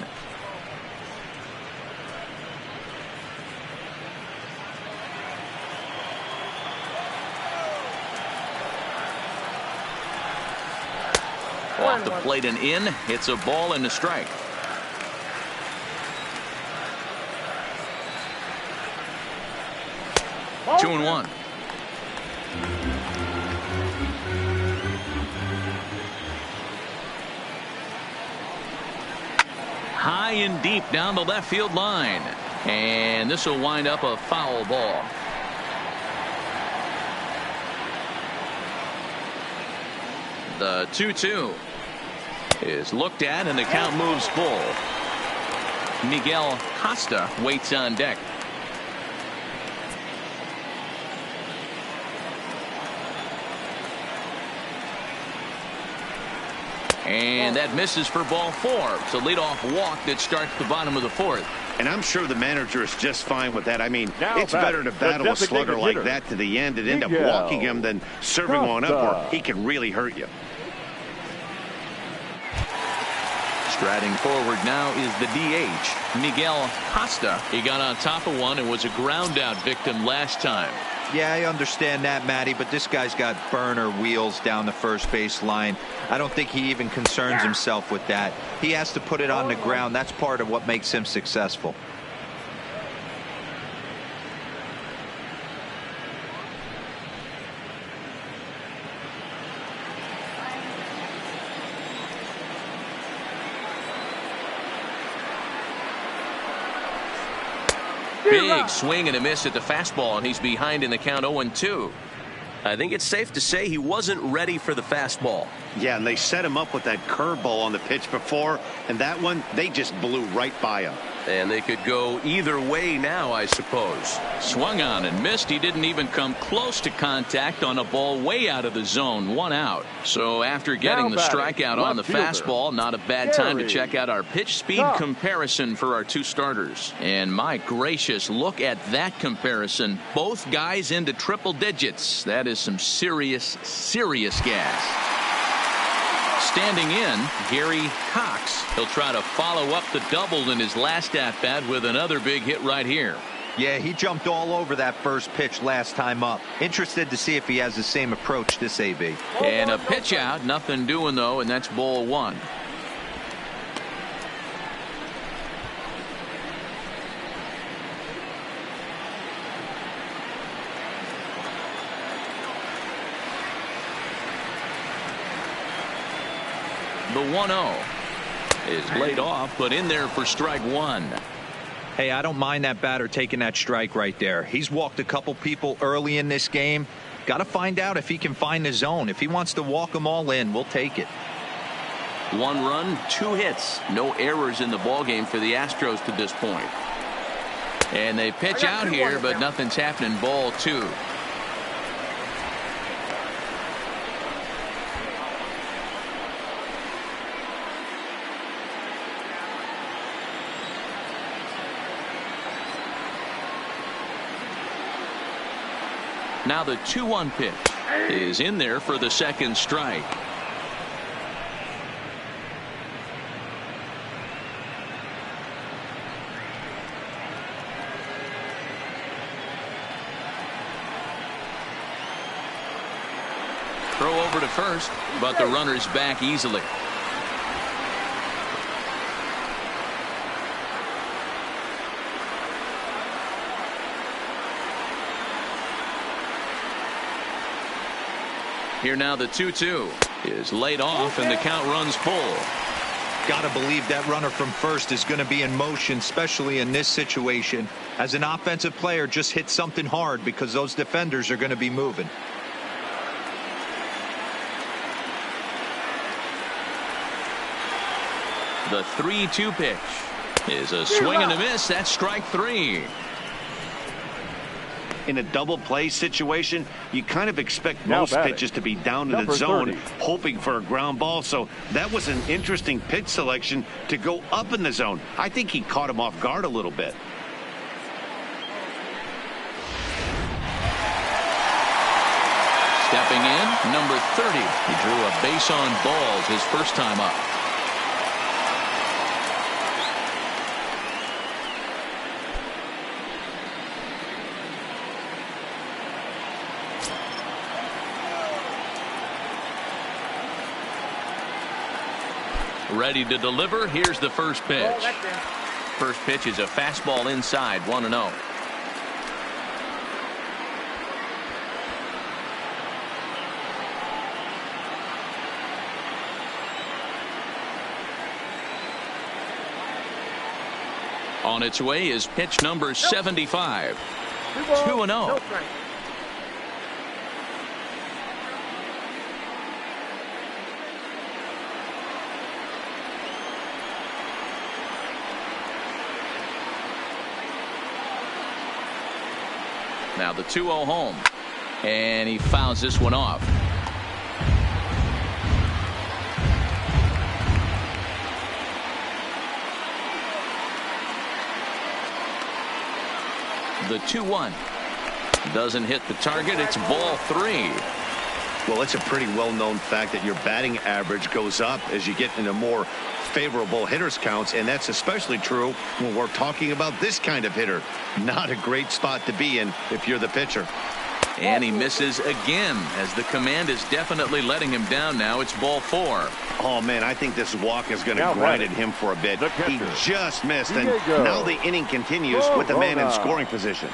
Off the plate and in. It's a ball and a strike. Two and 1. High and deep down the left field line. And this will wind up a foul ball. The 2-2 is looked at, and the count moves full. Miguel Costa waits on deck. And that misses for ball 4. It's a leadoff walk that starts the bottom of the 4th. And I'm sure the manager is just fine with that. I mean, Now it's better to battle a slugger like that to the end and end up walking him than serving one up where he can really hurt you. Striding forward now is the DH, Miguel Costa. He got on top of one and was a ground out victim last time. Yeah, I understand that, Matty, but this guy's got burner wheels down the first base line. I don't think he even concerns himself with that. He has to put it on the ground. That's part of what makes him successful. Big swing and a miss at the fastball, and he's behind in the count 0-2. I think it's safe to say he wasn't ready for the fastball. Yeah, and they set him up with that curveball on the pitch before, and that one, they just blew right by him. And they could go either way now, I suppose. Swung on and missed. He didn't even come close to contact on a ball way out of the zone. 1 out. So after getting the strikeout on the fastball, not a bad time to check out our pitch speed comparison for our 2 starters. And my gracious, look at that comparison. Both guys into triple digits. That is some serious gas. Standing in, Gary Cox. He'll try to follow up the double in his last at-bat with another big hit right here. Yeah, he jumped all over that first pitch last time up. Interested to see if he has the same approach this AB. And a pitch out, nothing doing though, and that's ball 1. The 1-0 is laid off, but in there for strike 1. Hey, I don't mind that batter taking that strike right there. He's walked a couple people early in this game. Got to find out if he can find the zone. If he wants to walk them all in, we'll take it. 1 run, 2 hits. No errors in the ballgame for the Astros to this point. And they pitch out here, but nothing's happening. Ball 2. Now the 2-1 pitch is in there for the second strike. Throw over to first, but the runner's back easily. Here now the 2-2 is laid off and the count runs full. Got to believe that runner from first is going to be in motion, especially in this situation. As an offensive player, just hit something hard because those defenders are going to be moving. The 3-2 pitch is a swing and a miss. That's strike 3. In a double play situation, you kind of expect most pitches to be down in the zone, hoping for a ground ball. So that was an interesting pitch selection to go up in the zone. I think he caught him off guard a little bit. Stepping in, number 30. He drew a base on balls his first time up. Ready to deliver. Here's the first pitch. First pitch is a fastball inside, 1-0. On its way is pitch number 75. 2-0. Now the 2-0 home. And he fouls this one off. The 2-1 doesn't hit the target. It's ball 3. Well, it's a pretty well-known fact that your batting average goes up as you get into more favorable hitters counts, and that's especially true when we're talking about this kind of hitter. Not a great spot to be in if you're the pitcher. And he misses again as the command is definitely letting him down now. It's ball 4. Oh, man, I think this walk is going to grind at him for a bit. He just missed, and now the inning continues with the man in scoring position.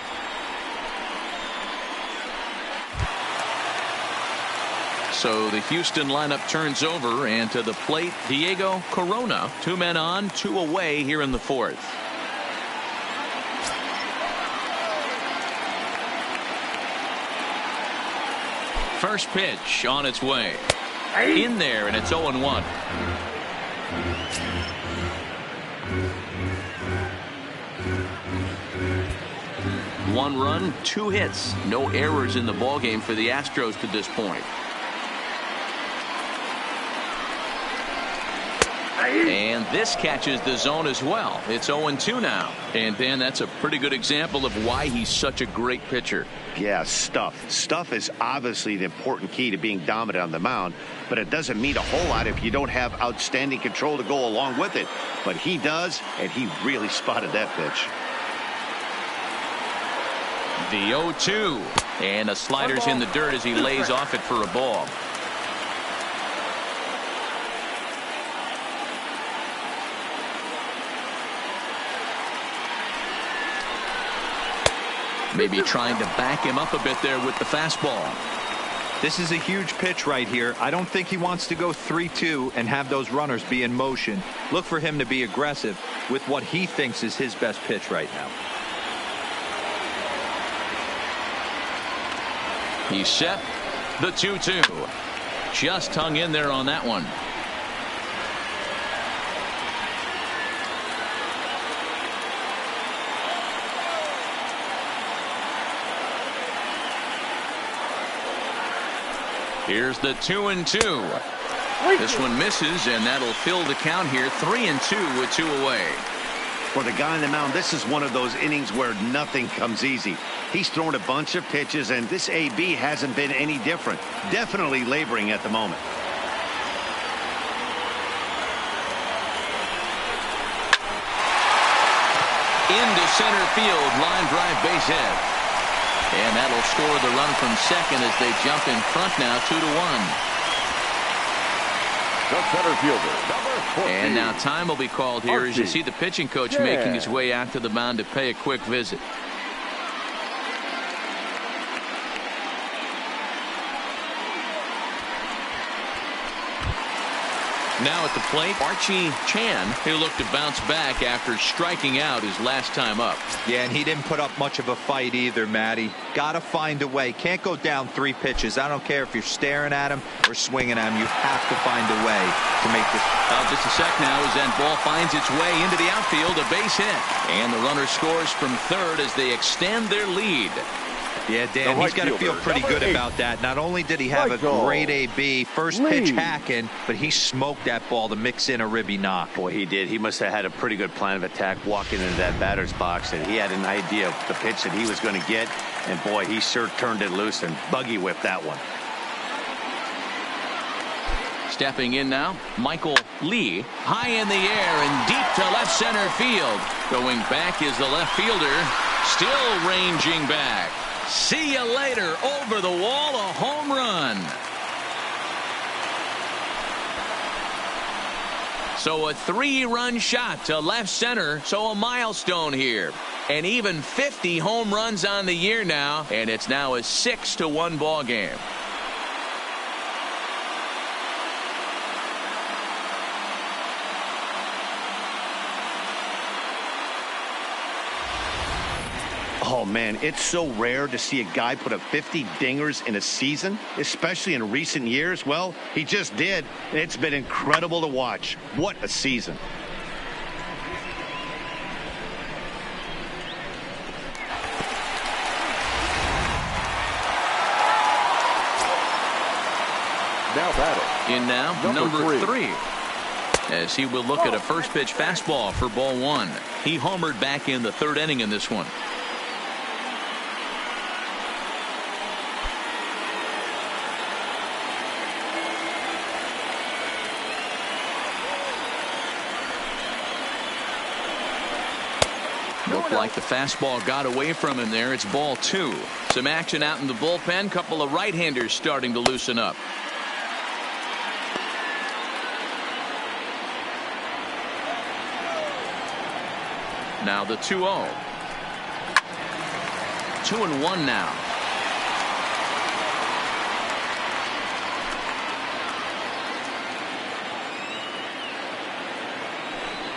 So the Houston lineup turns over, and to the plate, Diego Corona. 2 men on, 2 away here in the 4th. First pitch on its way. In there, and it's 0-1. One run, 2 hits. No errors in the ballgame for the Astros to this point. And this catches the zone as well. It's 0-2 now. And Dan, that's a pretty good example of why he's such a great pitcher. Yeah, stuff. Stuff is obviously the important key to being dominant on the mound, but it doesn't mean a whole lot if you don't have outstanding control to go along with it. But he does, and he really spotted that pitch. The 0-2. And the slider's in the dirt as he lays off it for a ball. Maybe trying to back him up a bit there with the fastball. This is a huge pitch right here. I don't think he wants to go 3-2 and have those runners be in motion. Look for him to be aggressive with what he thinks is his best pitch right now. He's set. The 2-2. Just hung in there on that one. Here's the 2-2. This one misses, and that'll fill the count here. 3-2 with 2 away. For the guy on the mound, this is one of those innings where nothing comes easy. He's thrown a bunch of pitches, and this AB hasn't been any different. Definitely laboring at the moment. Into center field, line drive, base hit. And that'll score the run from second as they jump in front now, 2-1. The center fielder, number 14. And now time will be called here as you see the pitching coach making his way out to the mound to pay a quick visit. Now at the plate, Archie Chan, who looked to bounce back after striking out his last time up. Yeah, and he didn't put up much of a fight either, Matty. Got to find a way. Can't go down 3 pitches. I don't care if you're staring at him or swinging at him. You have to find a way to make this. Just a sec now as that ball finds its way into the outfield, a base hit. And the runner scores from third as they extend their lead. Yeah, Dan, he's got to feel pretty good about that. Not only did he have a great AB, first pitch hacking, but he smoked that ball to mix in a ribby knock. Boy, he did. He must have had a pretty good plan of attack walking into that batter's box, and he had an idea of the pitch that he was going to get, and boy, he sure turned it loose and buggy whipped that one. Stepping in now, Michael Lee, high in the air and deep to left center field. Going back is the left fielder, still ranging back. See you later. Over the wall, a home run. So a 3-run shot to left center. So a milestone here. And even 50 home runs on the year now. And it's now a 6-1 ball game. Oh, man, it's so rare to see a guy put up 50 dingers in a season, especially in recent years. Well, he just did. It's been incredible to watch. What a season. Now batting. In now, number three. As he will look at a first pitch fastball for ball one. He homered back in the third inning in this one. Looked like the fastball got away from him there. It's ball two. Some action out in the bullpen. Couple of right-handers starting to loosen up. Now the 2-0. 2-1 now.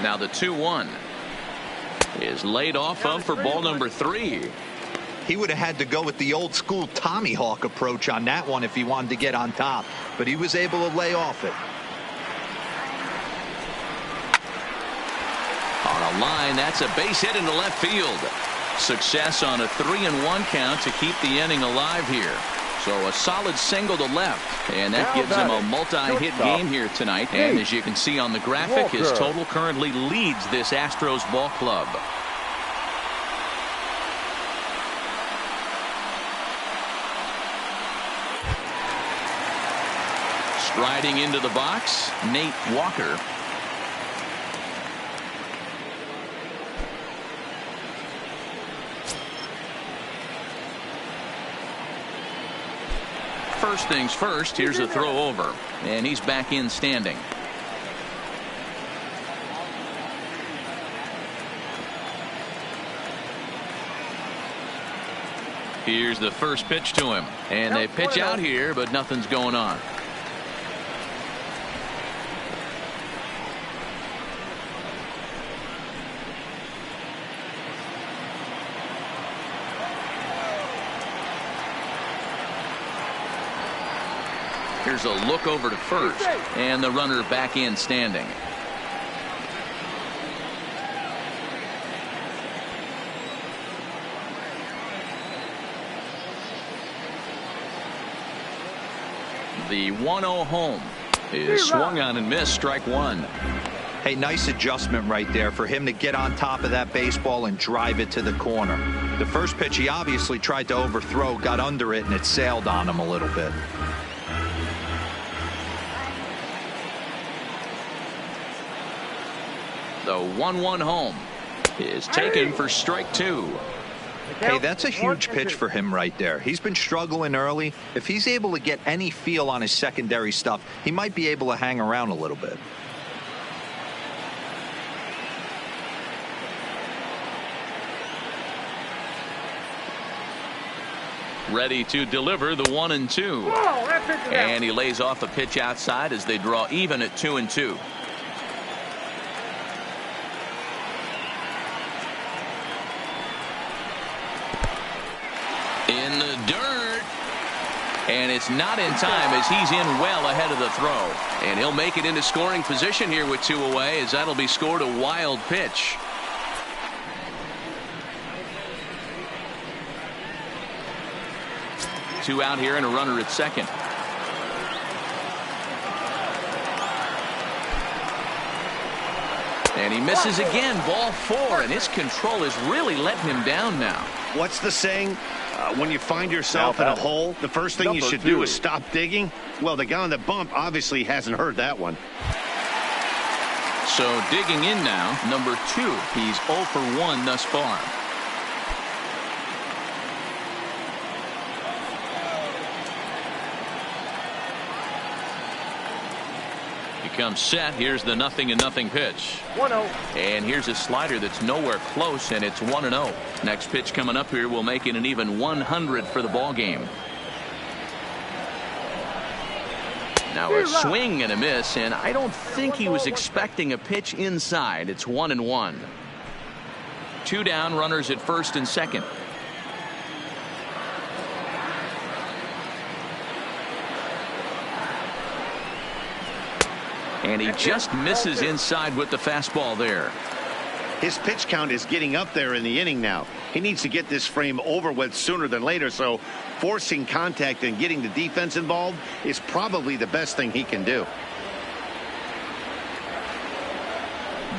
Now the 2-1 is laid off of for ball number three. He would have had to go with the old school Tommy Hawk approach on that one if he wanted to get on top, but he was able to lay off it. On a line, that's a base hit into left field. Success on a 3-1 count to keep the inning alive here. So a solid single to left, and that gives him a multi-hit game here tonight. And as you can see on the graphic, his total currently leads this Astros ball club. Striding into the box, Nate Walker. First things first, here's a throw over, and he's back in standing. Here's the first pitch to him, and they pitch out here, but nothing's going on. Here's a look over to first, and the runner back in standing. The 1-0 home is swung on and missed, strike one. Hey, nice adjustment right there for him to get on top of that baseball and drive it to the corner. The first pitch he obviously tried to overthrow, got under it, and it sailed on him a little bit. The 1-1 home is taken for strike two. Hey, that's a huge pitch for him right there. He's been struggling early. If he's able to get any feel on his secondary stuff, he might be able to hang around a little bit. Ready to deliver the 1-2. And he lays off a pitch outside as they draw even at 2-2. In the dirt, and it's not in time as he's in well ahead of the throw, and he'll make it into scoring position here with two away, as that'll be scored a wild pitch. Two out here and a runner at second. And he misses again, ball four, and his control is really letting him down now. What's the saying? When you find yourself in a hole, the first thing you should do is stop digging. Well, the guy on the bump obviously hasn't heard that one. So digging in now, number two. He's 0 for 1 thus far. Comes set. Here's the 0-0 pitch. 1-0. And here's a slider that's nowhere close, and it's 1-0. Next pitch coming up here will make it an even 100 for the ball game. Now a swing and a miss, and I don't think he was expecting a pitch inside. It's 1-1. Two down, runners at first and second. And he just misses inside with the fastball there. His pitch count is getting up there in the inning now. He needs to get this frame over with sooner than later, so forcing contact and getting the defense involved is probably the best thing he can do.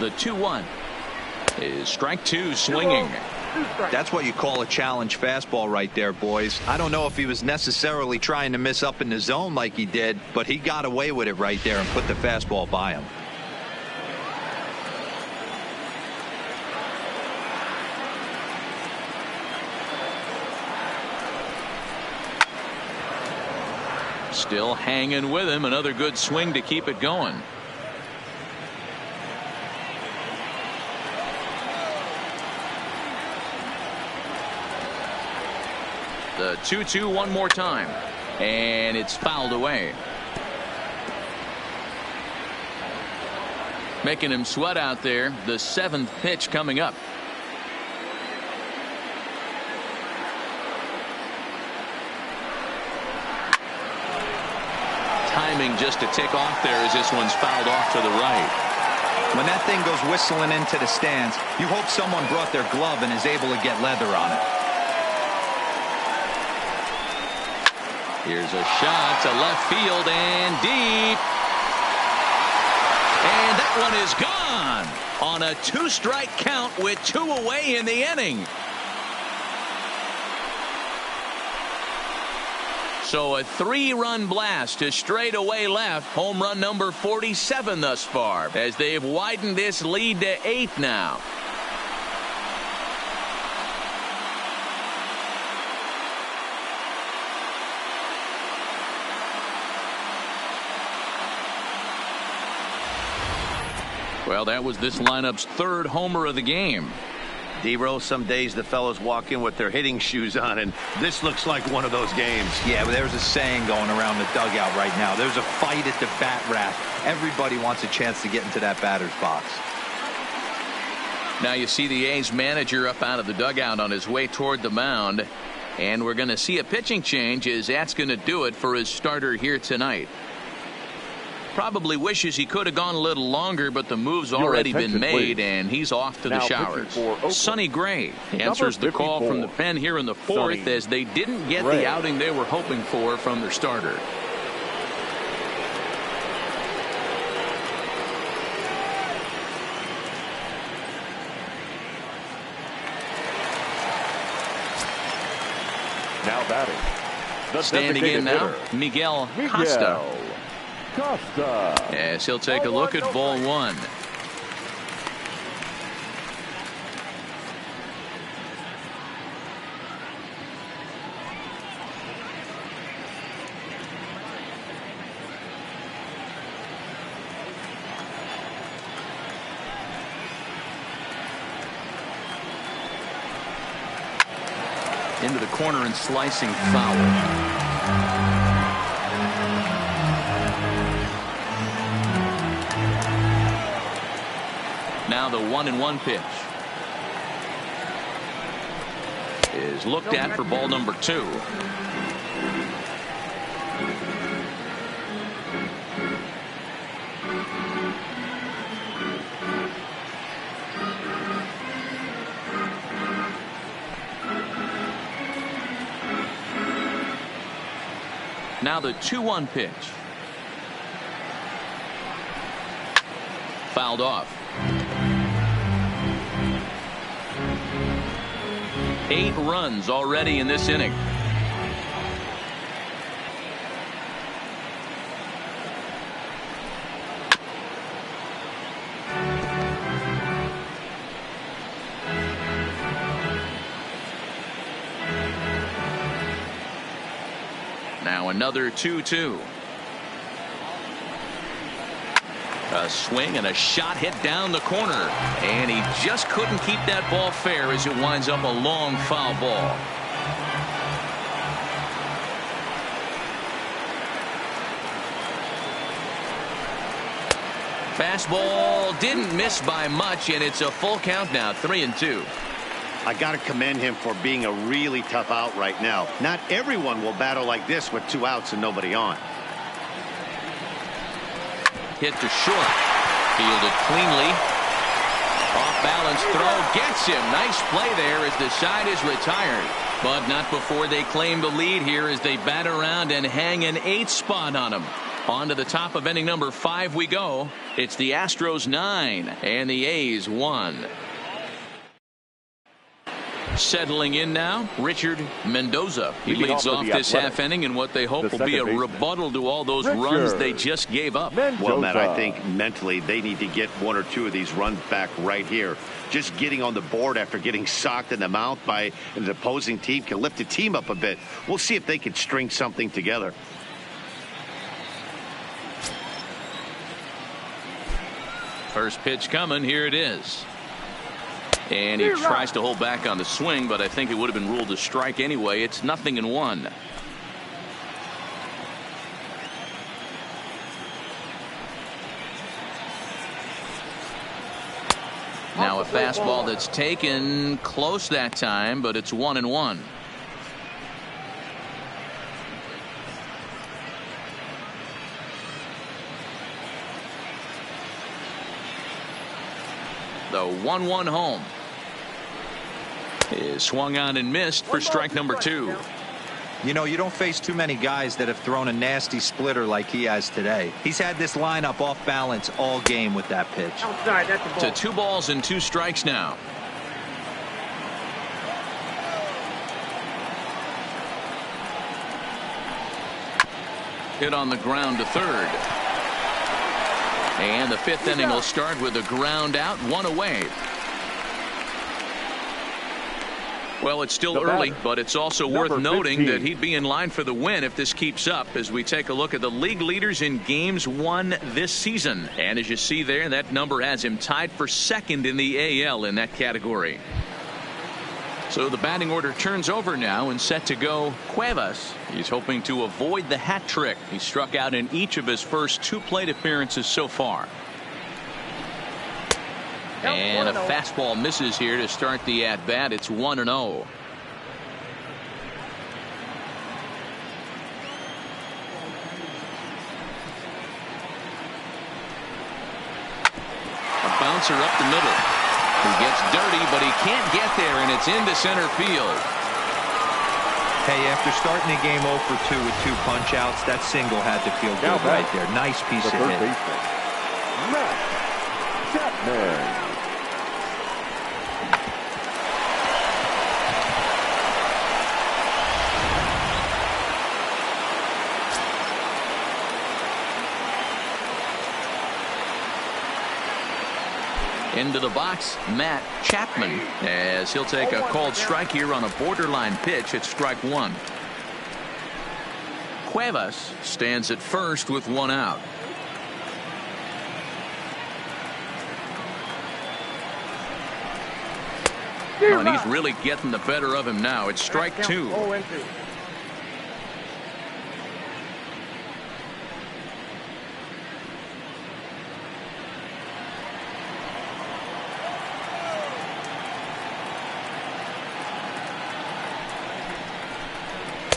The 2-1 is strike two, swinging. That's what you call a challenge fastball right there, boys. I don't know if he was necessarily trying to miss up in the zone like he did, but he got away with it right there and put the fastball by him. Still hanging with him. Another good swing to keep it going. The 2-2 one more time, and it's fouled away. Making him sweat out there. The 7th pitch coming up. Timing just to tick off there as this one's fouled off to the right. When that thing goes whistling into the stands, you hope someone brought their glove and is able to get leather on it. Here's a shot to left field and deep. And that one is gone on a 2-strike count with 2 away in the inning. So a 3-run blast to straightaway left. Home run number 47 thus far as they've widened this lead to 8 now. Well, that was this lineup's 3rd homer of the game. D-Rose, some days the fellows walk in with their hitting shoes on, and this looks like one of those games. Yeah, but there's a saying going around the dugout right now. There's a fight at the bat rack. Everybody wants a chance to get into that batter's box. Now you see the A's manager up out of the dugout on his way toward the mound. And we're going to see a pitching change as that's going to do it for his starter here tonight. Probably wishes he could have gone a little longer, but the move's already been made, and he's off to the showers. Sonny Gray answers the call from the pen here in the 4th as they didn't get the outing they were hoping for from their starter. Now batting. Standing in now, Miguel Costa. Yes, he'll take a look at ball 1. Into the corner and slicing foul. Now the 1-1 pitch is looked at for ball number 2. Now the 2-1 pitch. Fouled off. 8 runs already in this inning. Now another 2-2. A swing and a shot hit down the corner, and he just couldn't keep that ball fair as it winds up a long foul ball. Fastball didn't miss by much, and it's a full count now, 3-2. I got to commend him for being a really tough out right now. Not everyone will battle like this with 2 outs and nobody on. Hit to short. Fielded cleanly. Off-balance throw gets him. Nice play there as the side is retired. But not before they claim the lead here as they bat around and hang an 8th spot on him. On to the top of inning number 5 we go. It's the Astros 9 and the A's 1. Settling in now, Richard Mendoza. He leads off this half inning in what they hope will be a rebuttal to all those runs they just gave up. Well, Matt, I think mentally they need to get 1 or 2 of these runs back right here. Just getting on the board after getting socked in the mouth by an opposing team can lift the team up a bit. We'll see if they can string something together. First pitch coming. Here it is. And he tries to hold back on the swing, but I think it would have been ruled a strike anyway. It's 0-1. Now a fastball that's taken close that time, but it's 1-1. The 1-1 home is swung on and missed for strike number 2. You know, you don't face too many guys that have thrown a nasty splitter like he has today. He's had this lineup off balance all game with that pitch. Outside, that's the ball. To 2 balls and 2 strikes now. Hit on the ground to third. And the 5th inning will start with a ground out, 1 away. Well, it's still early, but it's also worth noting that he'd be in line for the win if this keeps up as we take a look at the league leaders in games won this season. And as you see there, that number has him tied for 2nd in the AL in that category. So the batting order turns over now and set to go Cuevas. He's hoping to avoid the hat trick. He struck out in each of his first 2 plate appearances so far. And a fastball misses here to start the at bat. It's 1-0. A bouncer up the middle. He gets dirty, but he can't get there, and it's into center field. Hey, after starting the game 0 for 2 with 2 punch outs, that single had to feel good right there. Nice piece of hit. Matt Chapman. Into the box, Matt Chapman, as he'll take a called strike here on a borderline pitch at strike 1. Cuevas stands at first with 1 out. Oh, and he's really getting the better of him now. It's strike 2.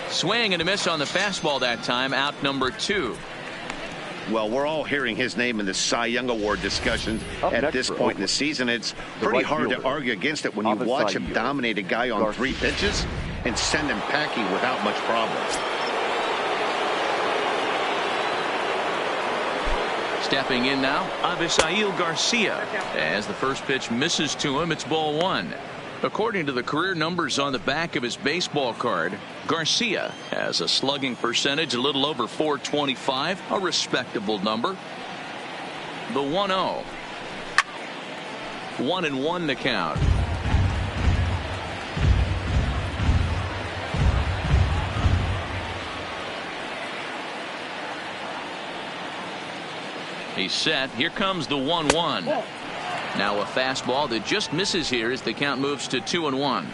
Swing and a miss on the fastball that time. Out number 2. Well, we're all hearing his name in the Cy Young Award discussions at this point in the season. It's pretty hard to argue against it when you watch him dominate a guy on 3 pitches and send him packing without much problem. Stepping in now, Avisail Garcia. As the first pitch misses to him, it's ball 1. According to the career numbers on the back of his baseball card, Garcia has a slugging percentage a little over .425, a respectable number. The 1-0. 1-1 the count. He's set. Here comes the 1-1. Now a fastball that just misses here as the count moves to 2-1.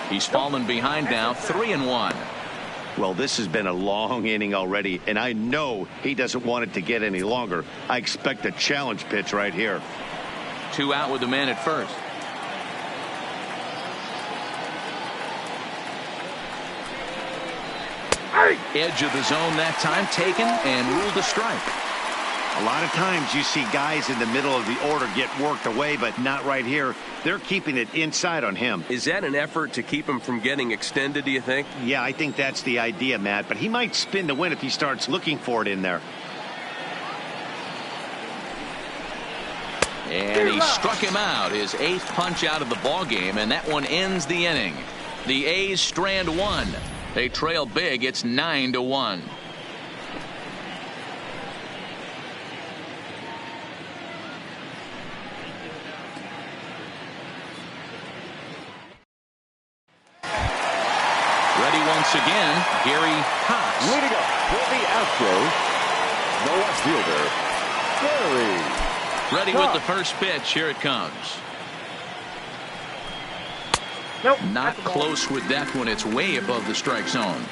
He's fallen behind now, 3-1. Well, this has been a long inning already, and I know he doesn't want it to get any longer. I expect a challenge pitch right here. 2 out with the man at first. Edge of the zone that time taken and ruled a strike. A lot of times you see guys in the middle of the order get worked away, but not right here. They're keeping it inside on him. Is that an effort to keep him from getting extended, do you think? Yeah, I think that's the idea, Matt. But he might spin to win if he starts looking for it in there. And he struck him out, his 8th punch out of the ball game, and that one ends the inning. The A's strand one. They trail big. It's 9-1. Ready once again, Gary Haas. Leading up for the Astros, the left fielder, Gary. Ready with the first pitch. Here it comes. Nope. Not close with that one. It's way above the strike zone.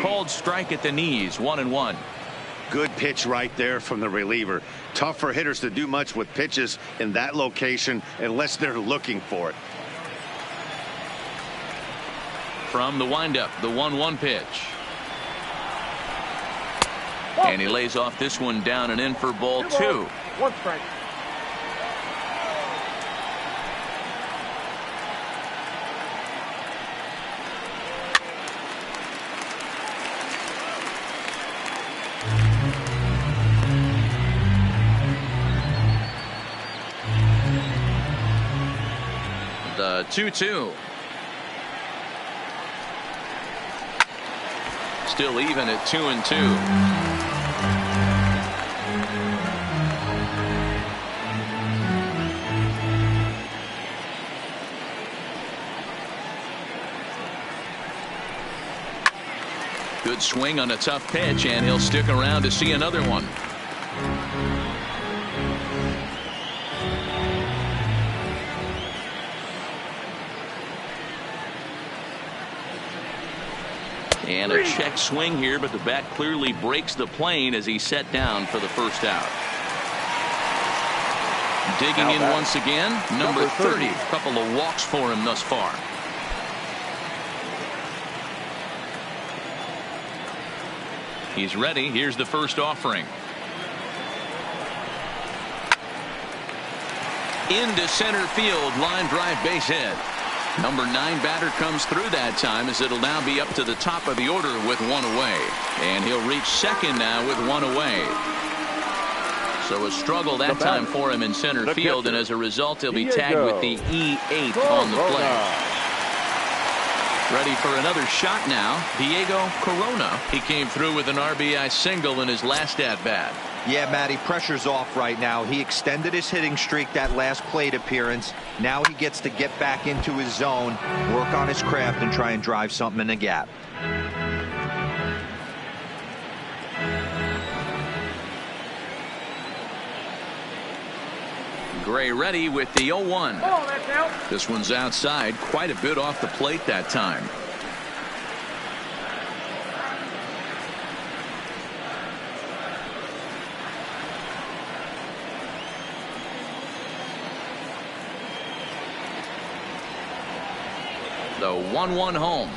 Called strike at the knees. 1-1. Good pitch right there from the reliever. Tough for hitters to do much with pitches in that location unless they're looking for it. From the windup, the 1-1 pitch. And he lays off this one down and in for ball 2. 1 strike. The 2-2. Still even at 2-2. Good swing on a tough pitch, and he'll stick around to see another one. And a check swing here, but the bat clearly breaks the plane as he's set down for the first out. Digging in once again, number 30. A couple of walks for him thus far. He's ready. Here's the first offering. Into center field, line drive, base hit. Number 9 batter comes through that time, as it'll now be up to the top of the order with 1 away. And he'll reach second now with 1 away. So a struggle that time for him in center field, and as a result he'll be tagged with the E8 on the plate. Ready for another shot now, Diego Corona. He came through with an RBI single in his last at-bat. Yeah, Matty, pressure's off right now. He extended his hitting streak that last plate appearance. Now he gets to get back into his zone, work on his craft, and try and drive something in the gap. Gray ready with the 0-1. Oh, that's out. This one's outside, quite a bit off the plate that time. The 1-1 home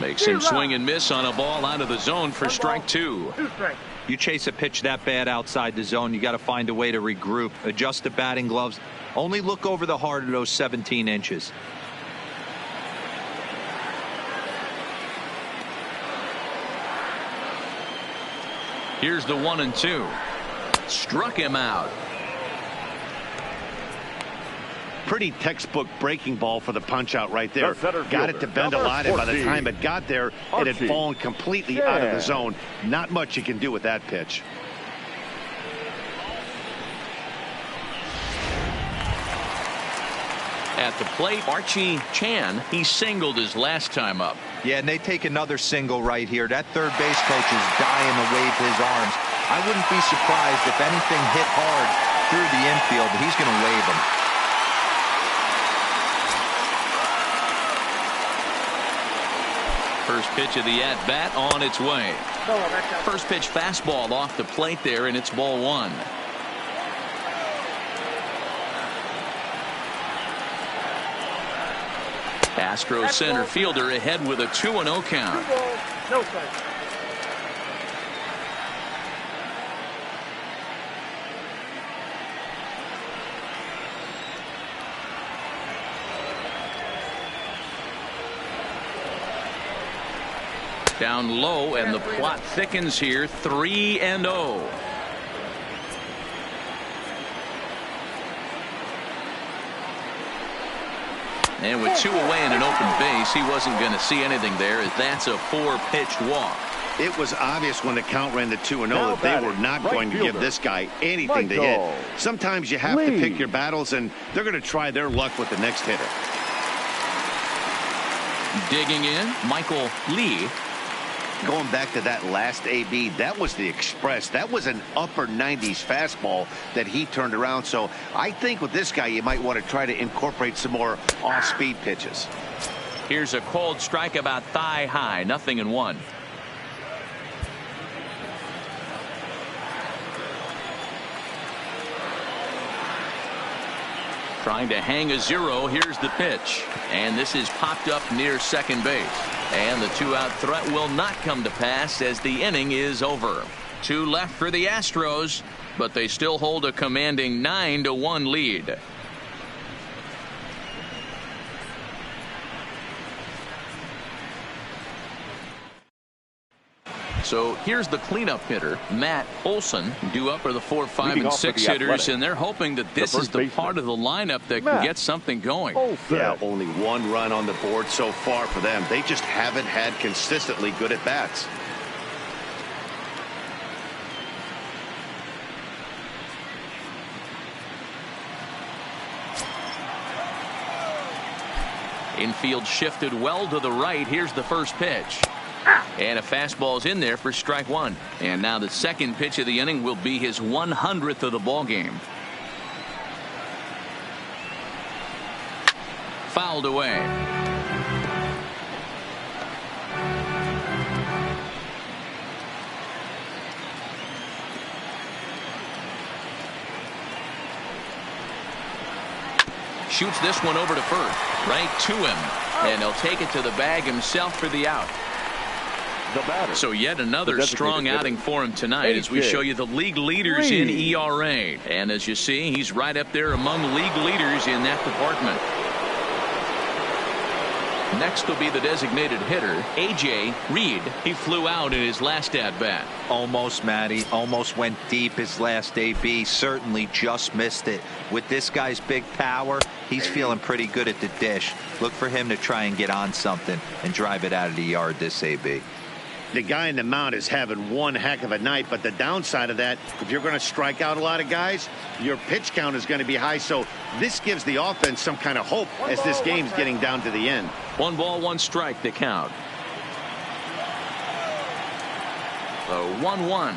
makes him swing and miss on a ball out of the zone for strike 2. 2 strikes. You chase a pitch that bad outside the zone, you got to find a way to regroup, adjust the batting gloves, only look over the heart of those 17 inches. Here's the 1-2. Struck him out. Pretty textbook breaking ball for the punch out right there. Got it to bend a number lot, and by the 14, time it got there, it had fallen completely out of the zone. Not much you can do with that pitch. At the plate, Archie Chan, he singled his last time up. Yeah, and they take another single right here. That third base coach is dying to wave his arms. I wouldn't be surprised if anything hit hard through the infield. He's going to wave them. First pitch of the at-bat on its way. First pitch fastball off the plate there, and it's ball 1. Astros center fielder ahead with a 2-0 count. No strike. Down low, and the plot thickens here. 3-0. And with 2 away and an open base, he wasn't going to see anything there. That's a 4-pitch walk. It was obvious when the count ran to 2-0 that they were not going to give this guy anything to hit. Sometimes you have to pick your battles, and they're going to try their luck with the next hitter. Digging in, Michael Lee. Going back to that last AB, that was the express. That was an upper 90s fastball that he turned around. So I think with this guy, you might want to try to incorporate some more off-speed pitches. Here's a cold strike about thigh high. 0-1. Trying to hang a 0. Here's the pitch. And this is popped up near second base. And the 2-out threat will not come to pass as the inning is over. 2 left for the Astros, but they still hold a commanding 9-1 lead. So here's the cleanup hitter, Matt Olson, due up for the 4, 5, and 6 hitters, and they're hoping that this is the part of the lineup that can get something going. Yeah, only 1 run on the board so far for them. They just haven't had consistently good at bats. Infield shifted well to the right. Here's the first pitch. And a fastball's in there for strike 1. And now the second pitch of the inning will be his 100th of the ball game. Fouled away. Shoots this one over to first. Right to him. And he'll take it to the bag himself for the out. So yet another strong outing for him tonight as we show you the league leaders in ERA. And as you see, he's right up there among league leaders in that department. Next will be the designated hitter, A.J. Reed. He flew out in his last at-bat. Almost, Matty. Almost went deep his last AB. Certainly just missed it. With this guy's big power, he's feeling pretty good at the dish. Look for him to try and get on something and drive it out of the yard this AB. The guy in the mound is having one heck of a night, but the downside of that, if you're going to strike out a lot of guys, your pitch count is going to be high. So this gives the offense some kind of hope as this game's getting down to the end. 1 ball, 1 strike to count. The 1-1.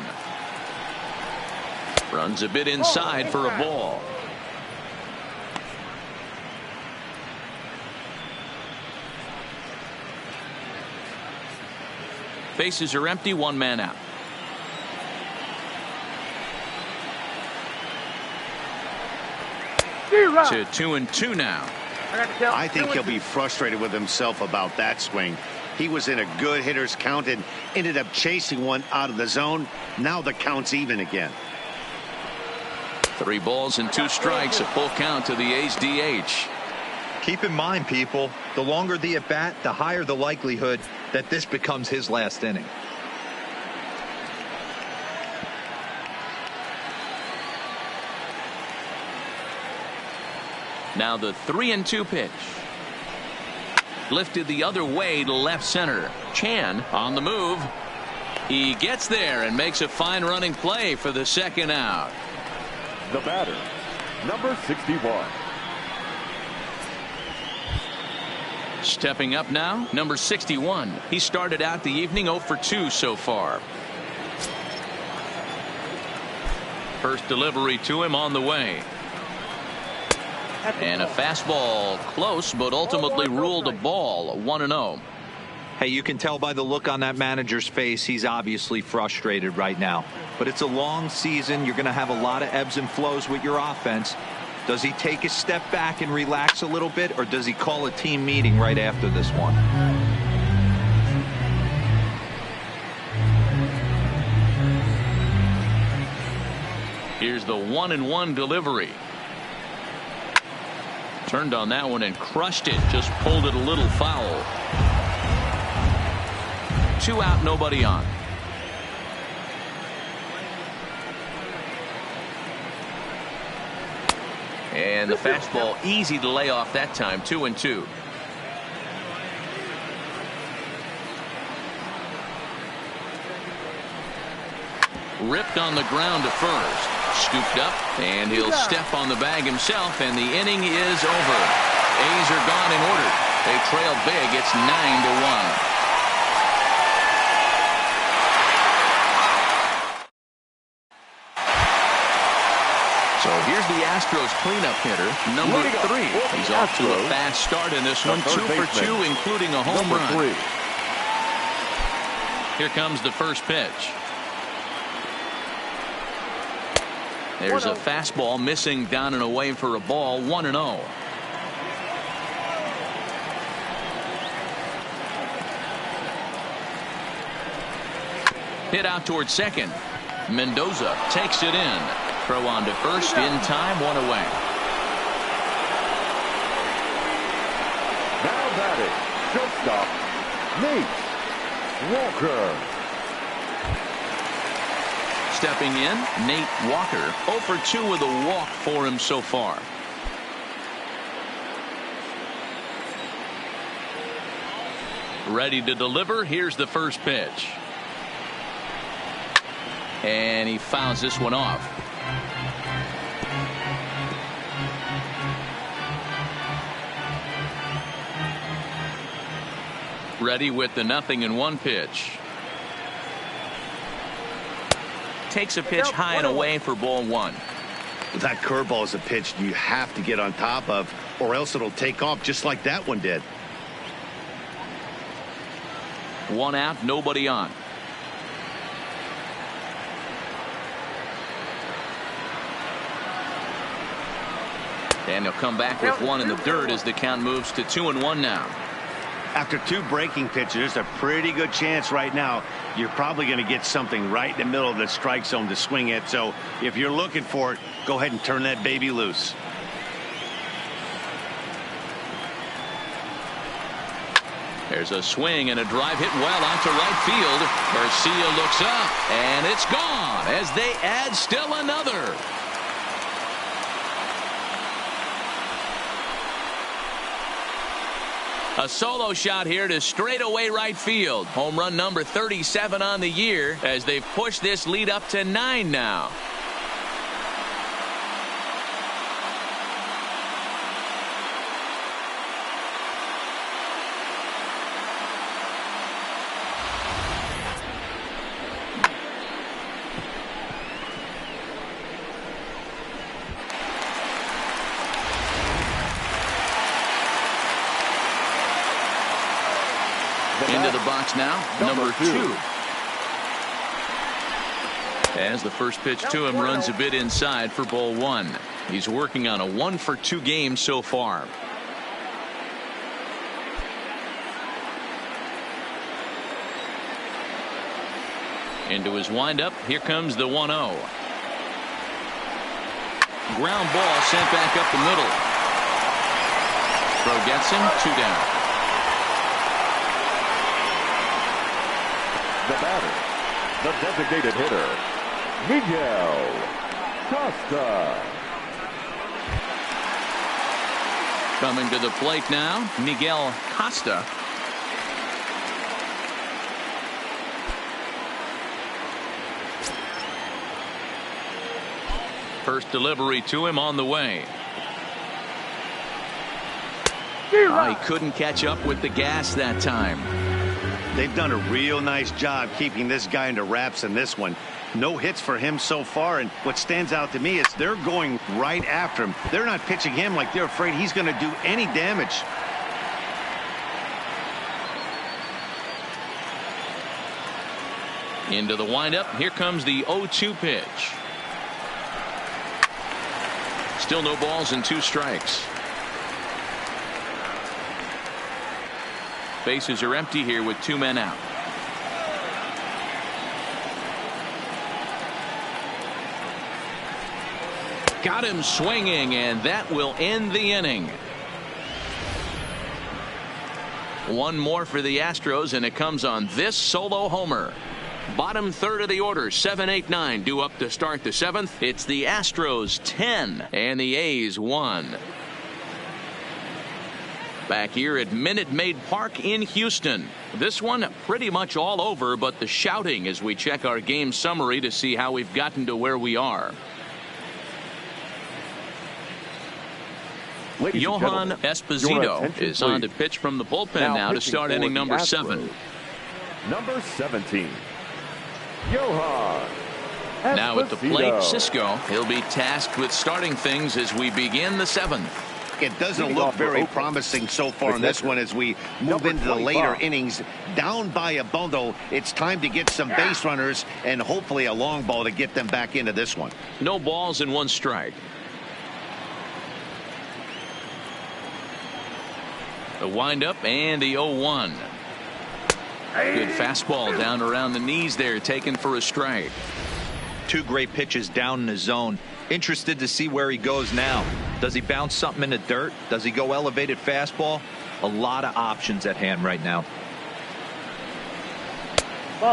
Runs a bit inside for a ball. Bases are empty, 1 man out. To 2-2 now. I think he'll be frustrated with himself about that swing. He was in a good hitter's count and ended up chasing one out of the zone. Now the count's even again. 3 balls and 2 strikes, a full count to the A's DH. Keep in mind, people, the longer the at bat, the higher the likelihood that this becomes his last inning. Now the 3-2 pitch. Lifted the other way to left center. Chan on the move. He gets there and makes a fine running play for the second out. The batter, number 61. Stepping up now, number 61. He started out the evening 0 for 2 so far. First delivery to him on the way. And a fastball close, but ultimately ruled a ball. 1-0. Hey, you can tell by the look on that manager's face, he's obviously frustrated right now. But it's a long season. You're going to have a lot of ebbs and flows with your offense. Does he take a step back and relax a little bit, or does he call a team meeting right after this one? Here's the 1-1 delivery. Turned on that one and crushed it. Just pulled it a little foul. 2 out, nobody on. And the fastball easy to lay off that time. 2-2. Ripped on the ground to first. Scooped up, and he'll step on the bag himself, and the inning is over. A's are gone in order. They trail big. It's 9-1. So here's the Astros cleanup hitter, number 3. He's off to a fast start in this one. 2 for 2, including a home run. Here comes the first pitch. There's a fastball missing down and away for a ball. 1-0. Hit out towards second. Mendoza takes it in. Throw on to first in time. 1 away. Now batting, shortstop, Nate Walker. Stepping in, Nate Walker. 0 for 2 with a walk for him so far. Ready to deliver. Here's the first pitch. And he fouls this one off. Ready with the 0-1 pitch. Takes a pitch high and away for ball 1. That curveball is a pitch you have to get on top of, or else it'll take off just like that one did. 1 out, nobody on. And he'll come back with 1 in the dirt as the count moves to 2-1 now. After 2 breaking pitches, there's a pretty good chance right now you're probably going to get something right in the middle of the strike zone to swing at. So if you're looking for it, go ahead and turn that baby loose. There's a swing and a drive hit well onto right field. Garcia looks up, and it's gone as they add still another. A solo shot here to straightaway right field. Home run number 37 on the year as they've pushed this lead up to 9 now. Into the box now, number 2. As the first pitch to him runs a bit inside for ball 1. He's working on a 1 for 2 game so far. Into his windup. Here comes the 1-0. Ground ball sent back up the middle. Throw gets him. 2 down. The batter, the designated hitter, Miguel Costa. Coming to the plate now, Miguel Costa. First delivery to him on the way. He couldn't catch up with the gas that time. They've done a real nice job keeping this guy into wraps in this one. No hits for him so far, and what stands out to me is they're going right after him. They're not pitching him like they're afraid he's going to do any damage. Into the windup. Here comes the 0-2 pitch. Still no balls and 2 strikes. Bases are empty here with 2 men out. Got him swinging, and that will end the inning. One more for the Astros, and it comes on this solo homer. Bottom third of the order, 7-8-9 due up to start the 7th. It's the Astros 10 and the A's 1. Back here at Minute Maid Park in Houston. This one pretty much all over, but the shouting as we check our game summary to see how we've gotten to where we are. Johan Esposito is on to pitch from the bullpen now to start inning number 7. Number 17, Johan Esposito. Now at the plate, Cisco. He'll be tasked with starting things as we begin the 7th. It doesn't look very promising so far in this one as we move into the later innings. Down by a bundle, it's time to get some base runners and hopefully a long ball to get them back into this one. No balls and 1 strike. The windup and the 0-1. Good fastball down around the knees there, taken for a strike. 2 great pitches down in the zone. Interested to see where he goes now. Does he bounce something in the dirt? Does he go elevated fastball? A lot of options at hand right now.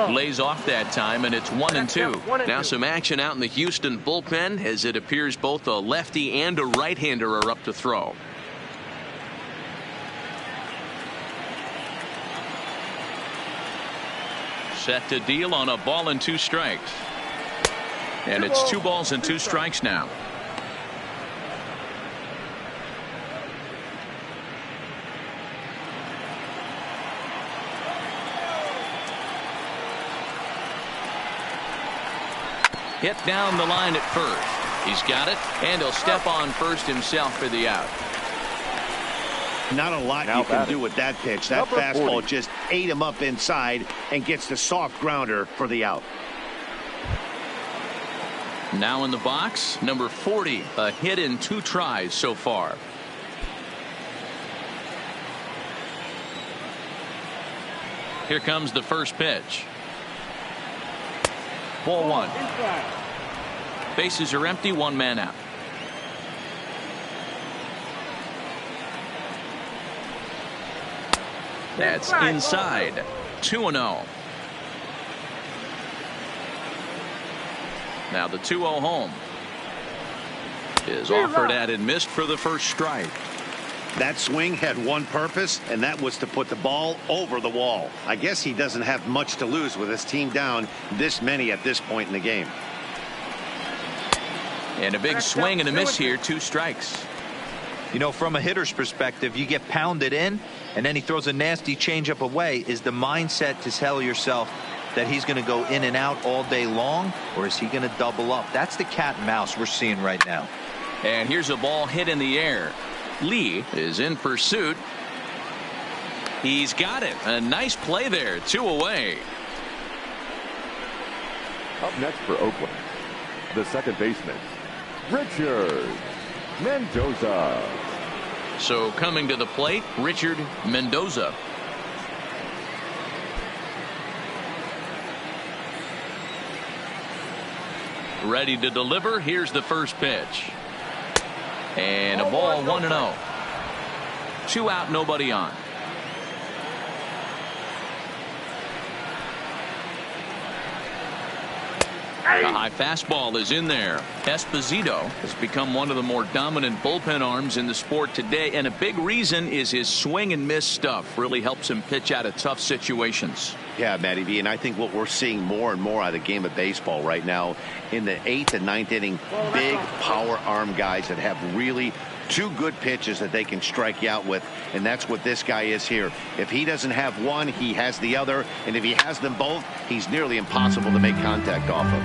Lays off that time, and it's 1-2. Now some action out in the Houston bullpen as it appears both a lefty and a right-hander are up to throw. Set to deal on a ball and 2 strikes. And it's 2 balls and 2 strikes now. Hit down the line at first. He's got it, and he'll step on first himself for the out. Not a lot you can do with that pitch. That fastball just ate him up inside and gets the soft grounder for the out. Now in the box, number 40, a hit in 2 tries so far. Here comes the first pitch. Ball 1. Bases are empty, 1 man out. That's inside. 2-0. Now the 2-0 home is offered at and missed for the first strike. That swing had one purpose, and that was to put the ball over the wall. I guess he doesn't have much to lose with his team down this many at this point in the game. And a big swing and a miss here, 2 strikes. You know, from a hitter's perspective, you get pounded in and then he throws a nasty changeup away. Is the mindset to tell yourself that he's going to go in and out all day long, or is he going to double up? That's the cat and mouse we're seeing right now. And here's a ball hit in the air. Lee is in pursuit. He's got it. A nice play there. 2 away. Up next for Oakland, the second baseman, Richard Mendoza. So coming to the plate, Richard Mendoza. Ready to deliver. Here's the first pitch. And a ball, 1-0. 2 out, nobody on. A high fastball is in there. Esposito has become one of the more dominant bullpen arms in the sport today, and a big reason is his swing and miss stuff. Really helps him pitch out of tough situations. Yeah, Matty V, and I think what we're seeing more and more out of the game of baseball right now in the 8th and 9th inning, big power arm guys that have really 2 good pitches that they can strike you out with, and that's what this guy is here. If he doesn't have one, he has the other, and if he has them both, he's nearly impossible to make contact off of.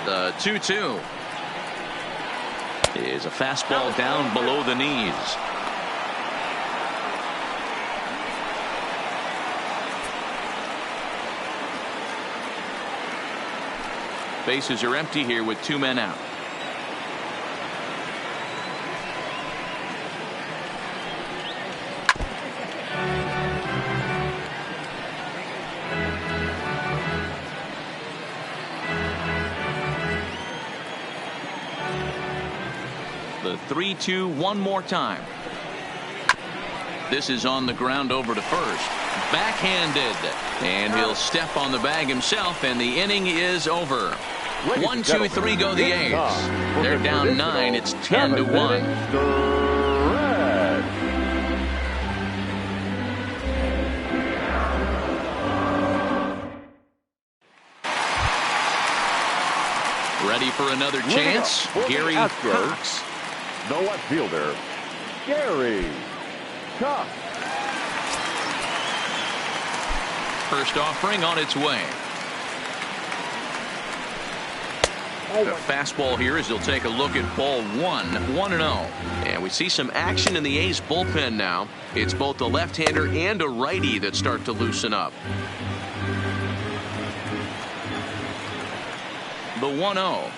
The 2-2 is a fastball down below the knees. Bases are empty here with 2 men out. The 3-2 one more time. This is on the ground over to first. Backhanded. And he'll step on the bag himself, and the inning is over. 1, 2, 3 go the A's. They're down 9. It's 10-1. Ready for another chance? Gary Cox. The left fielder, Gary Cox. First offering on its way. The fastball here as he'll take a look at ball 1, 1-0. And we see some action in the A's bullpen now. It's both a left-hander and a righty that start to loosen up. The 1-0.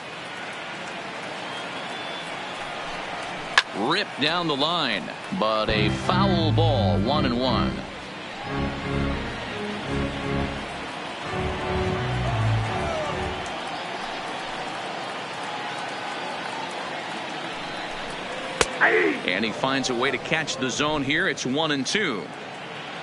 Ripped down the line, but a foul ball, 1-1. And he finds a way to catch the zone here. It's 1-2.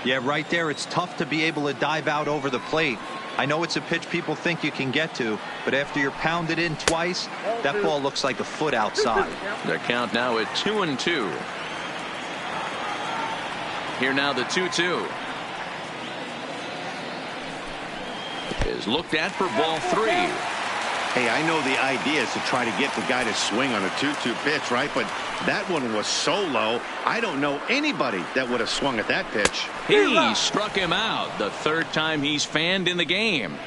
Yeah, right there. It's tough to be able to dive out over the plate. I know it's a pitch people think you can get to, but after you're pounded in twice, that ball looks like a foot outside. The count now at 2-2. Here now the 2-2 is looked at for ball 3. Hey, I know the idea is to try to get the guy to swing on a 2-2 pitch, right? But that one was so low, I don't know anybody that would have swung at that pitch. He struck him out. The 3rd time he's fanned in the game.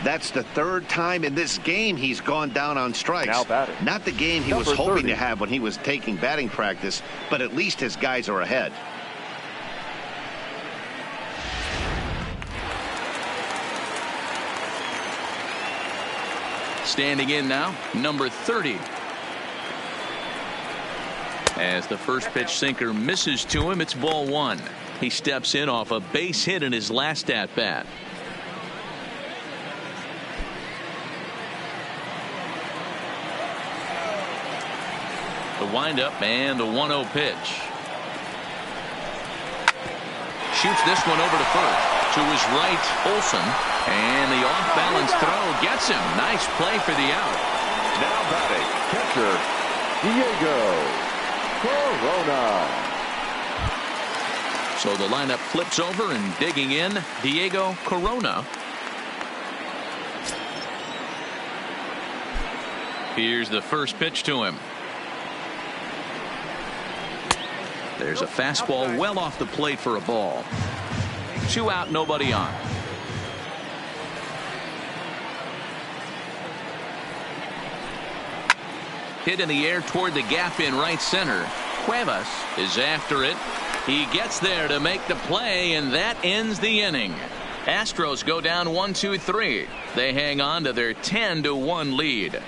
That's the 3rd time in this game he's gone down on strikes. Now batting. Not the game he was hoping to have when he was taking batting practice, but at least his guys are ahead. Standing in now, number 30. As the first pitch sinker misses to him, it's ball 1. He steps in off a base hit in his last at bat. The windup and the 1-0 pitch. Shoots this one over to first. To his right, Olsen. And the off-balance throw gets him. Nice play for the out. Now batting, catcher, Diego Corona. So the lineup flips over, and digging in, Diego Corona. Here's the first pitch to him. There's a fastball well off the plate for a ball. 2 out, nobody on. Hit in the air toward the gap in right center. Cuevas is after it. He gets there to make the play, and that ends the inning. Astros go down 1-2-3. They hang on to their 10-1 lead.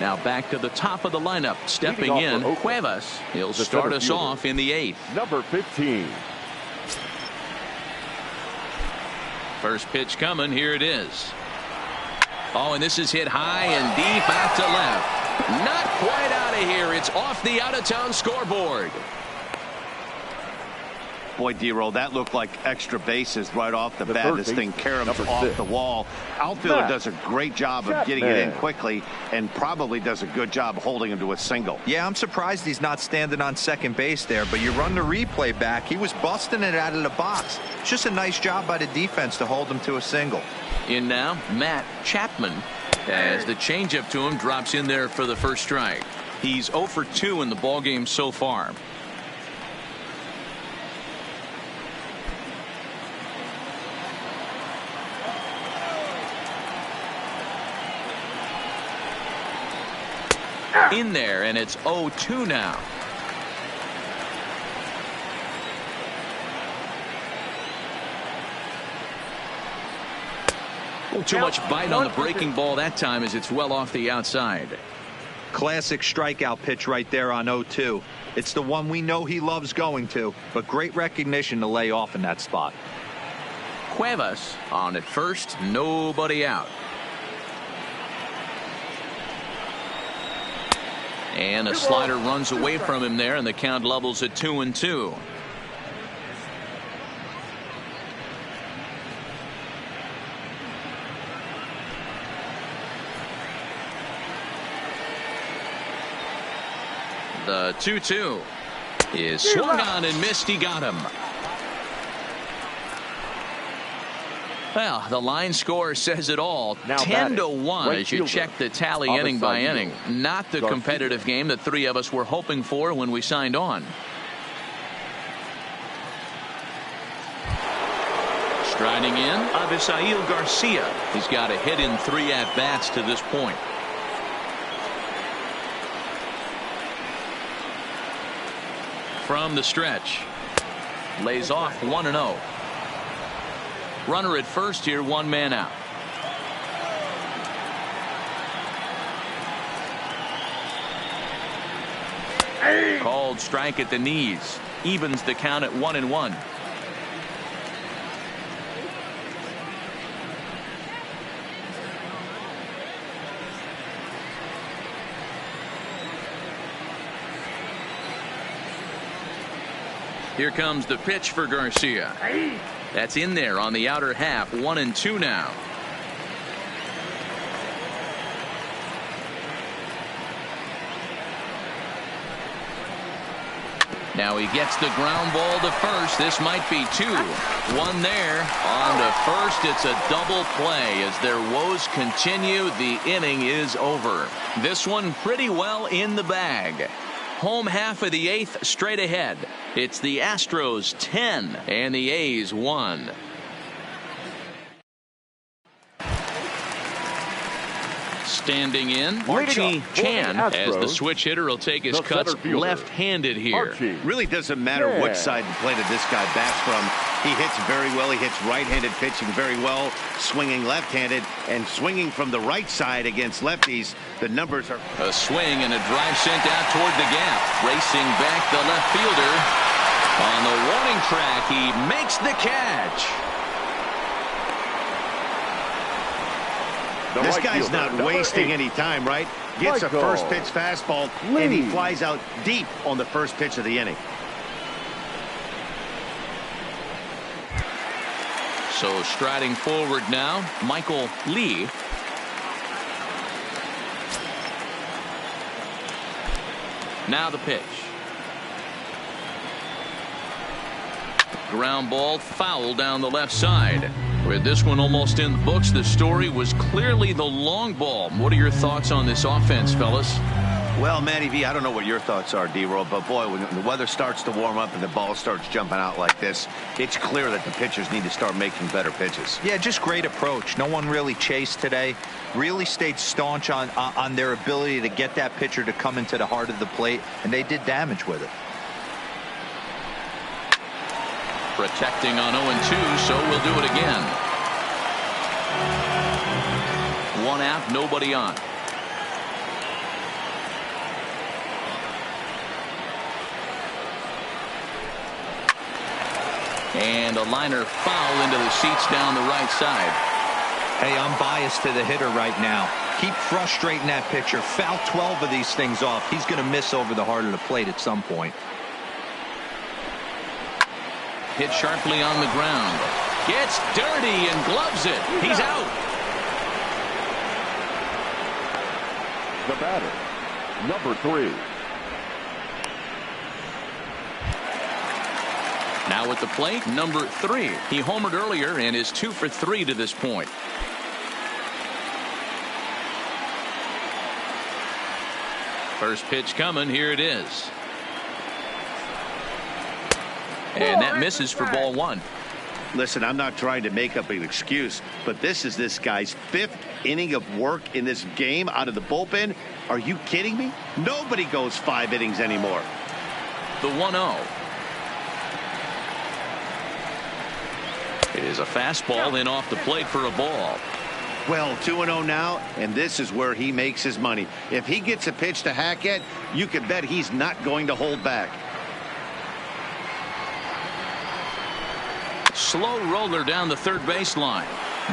Now back to the top of the lineup. Stepping in, Cuevas. He'll start us off in the 8th. Number 15. First pitch coming. Here it is. Oh, and this is hit high and deep out to left. Not quite out of here. It's off the out-of-town scoreboard. Boy, D-Roll, that looked like extra bases right off the bat. This thing caroms off the wall. Outfielder does a great job of getting it in quickly, and probably does a good job holding him to a single. Yeah, I'm surprised he's not standing on second base there, but you run the replay back. He was busting it out of the box. It's just a nice job by the defense to hold him to a single. In now, Matt Chapman, as the changeup to him drops in there for the first strike. He's 0 for 2 in the ballgame so far. In there, and it's 0-2 now. Too much bite on the breaking ball that time as it's well off the outside. Classic strikeout pitch right there on 0-2. It's the one we know he loves going to, but great recognition to lay off in that spot. Cuevas on at first, nobody out. And a slider runs away from him there, and the count levels at 2-2. The 2-2 is swung on and missed. He got him. Well, the line score says it all. 10-1 as you check the tally inning by inning. Not the competitive game that three of us were hoping for when we signed on. Striding in, Avisail Garcia. He's got a hit in 3 at-bats to this point. From the stretch, lays off 1-0. Runner at first here, 1 man out. Called strike at the knees. Evens the count at 1-1. Here comes the pitch for Garcia. That's in there on the outer half. 1-2 now. Now he gets the ground ball to first. This might be 2. 1 there. On to first. It's a double play as their woes continue. The inning is over. This one pretty well in the bag. Home half of the 8th straight ahead. It's the Astros 10 and the A's 1. Standing in, Archie Chan as the switch hitter will take his cuts left-handed here. Really doesn't matter which side of the plate this guy bats from. He hits very well. He hits right-handed pitching very well, swinging left-handed and swinging from the right side against lefties. The numbers are a swing and a drive sent out toward the gap. Racing back the left fielder on the warning track. He makes the catch. This guy's not wasting any time, right? Gets a first pitch fastball and he flies out deep on the first pitch of the inning. So striding forward now, Michael Lee. Now the pitch. Ground ball foul down the left side. With this one almost in the books, the story was clearly the long ball. What are your thoughts on this offense, fellas? Well, Matty V, I don't know what your thoughts are, D-Roll, but boy, when the weather starts to warm up and the ball starts jumping out like this, it's clear that the pitchers need to start making better pitches. Yeah, just great approach. No one really chased today. Really stayed staunch on their ability to get that pitcher to come into the heart of the plate, and they did damage with it. Protecting on 0-2, so we'll do it again. 1 out, nobody on. And a liner foul into the seats down the right side. Hey, I'm biased to the hitter right now. Keep frustrating that pitcher. Foul 12 of these things off. He's going to miss over the heart of the plate at some point. Hit sharply on the ground. Gets dirty and gloves it. He's out. The batter, number 3. Now at the plate, number 3. He homered earlier and is 2 for 3 to this point. First pitch coming. Here it is. And that misses for ball 1. Listen, I'm not trying to make up an excuse, but this is this guy's 5th inning of work in this game out of the bullpen. Are you kidding me? Nobody goes 5 innings anymore. The 1-0. It is a fastball in off the plate for a ball. Well, 2-0 now, and this is where he makes his money. If he gets a pitch to hack at, you can bet he's not going to hold back. Slow roller down the third baseline,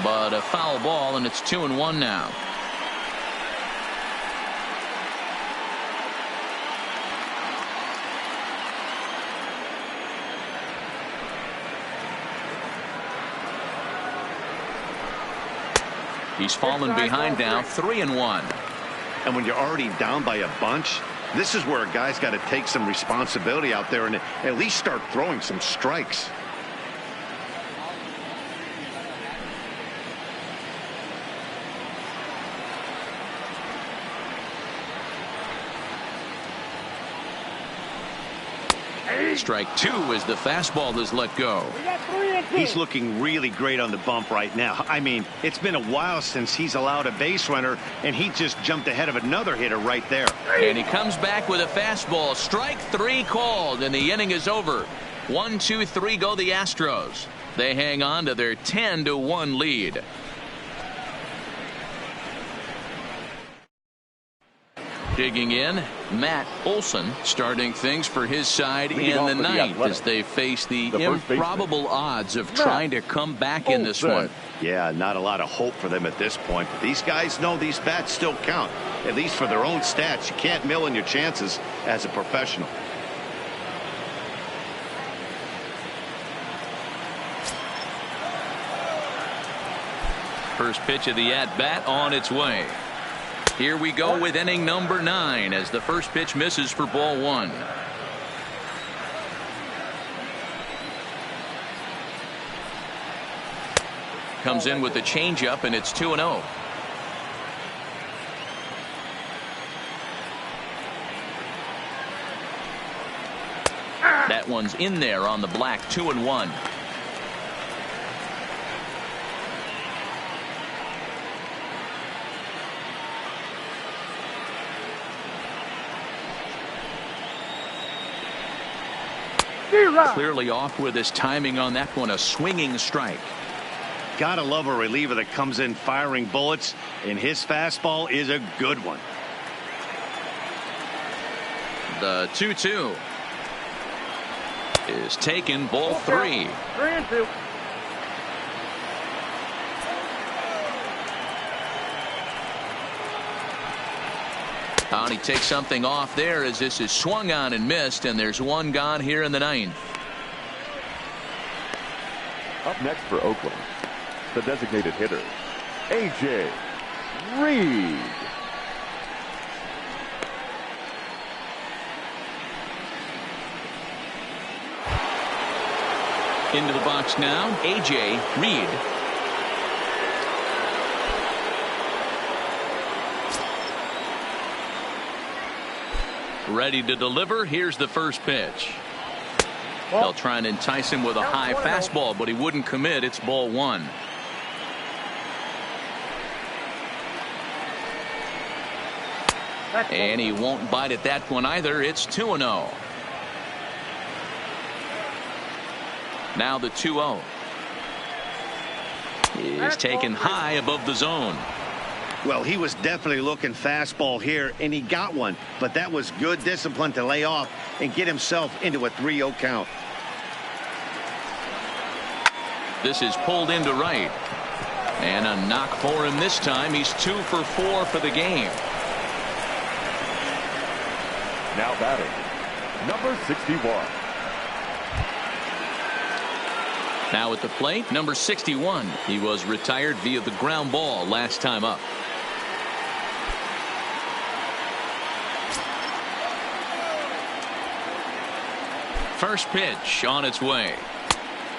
but a foul ball, and it's 2-1 now. He's fallen behind now, 3-1. And when you're already down by a bunch, this is where a guy's got to take some responsibility out there and at least start throwing some strikes. Strike 2 as the fastball is let go. He's looking really great on the bump right now. I mean, it's been a while since he's allowed a base runner, and he just jumped ahead of another hitter right there. And he comes back with a fastball. Strike 3 called, and the inning is over. 1, 2, 3 go the Astros. They hang on to their 10-1 lead. Digging in, Matt Olson starting things for his side in the ninth as they face the improbable odds of trying to come back in this one. Yeah, not a lot of hope for them at this point, but these guys know these bats still count, at least for their own stats. You can't mill in your chances as a professional. First pitch of the at-bat on its way. Here we go with inning number 9 as the first pitch misses for ball 1. Comes in with the changeup, and it's 2-0. That one's in there on the black. 2-1. Clearly off with his timing on that one. A swinging strike. Gotta love a reliever that comes in firing bullets, and his fastball is a good one. The 2-2 is taken. Ball 3. 3-2. And he takes something off there as this is swung on and missed, and there's one gone here in the 9th. Up next for Oakland, the designated hitter, A.J. Reed. Into the box now, A.J. Reed. Ready to deliver. Here's the first pitch. They'll try and entice him with a high fastball, but he wouldn't commit. It's ball 1. And he won't bite at that one either. It's 2-0. Now the 2-0 is taken high above the zone. Well, he was definitely looking fastball here, and he got one. But that was good discipline to lay off and get himself into a 3-0 count. This is pulled into right. And a knock for him this time. He's 2 for 4 for the game. Now batting, number 61. Now at the plate, number 61. He was retired via the ground ball last time up. First pitch on its way.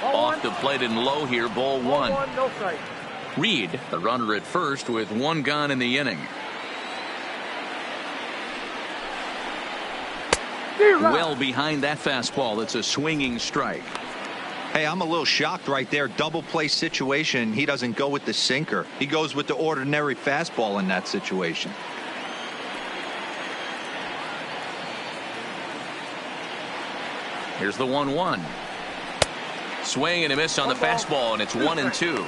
Off the plate and low here, ball 1. No strike. Reed, the runner at first with one gone in the inning. Well behind that fastball. It's a swinging strike. Hey, I'm a little shocked right there. Double play situation. He doesn't go with the sinker. He goes with the ordinary fastball in that situation. Here's the 1-1. Swing and a miss on the fastball, and it's 1-2.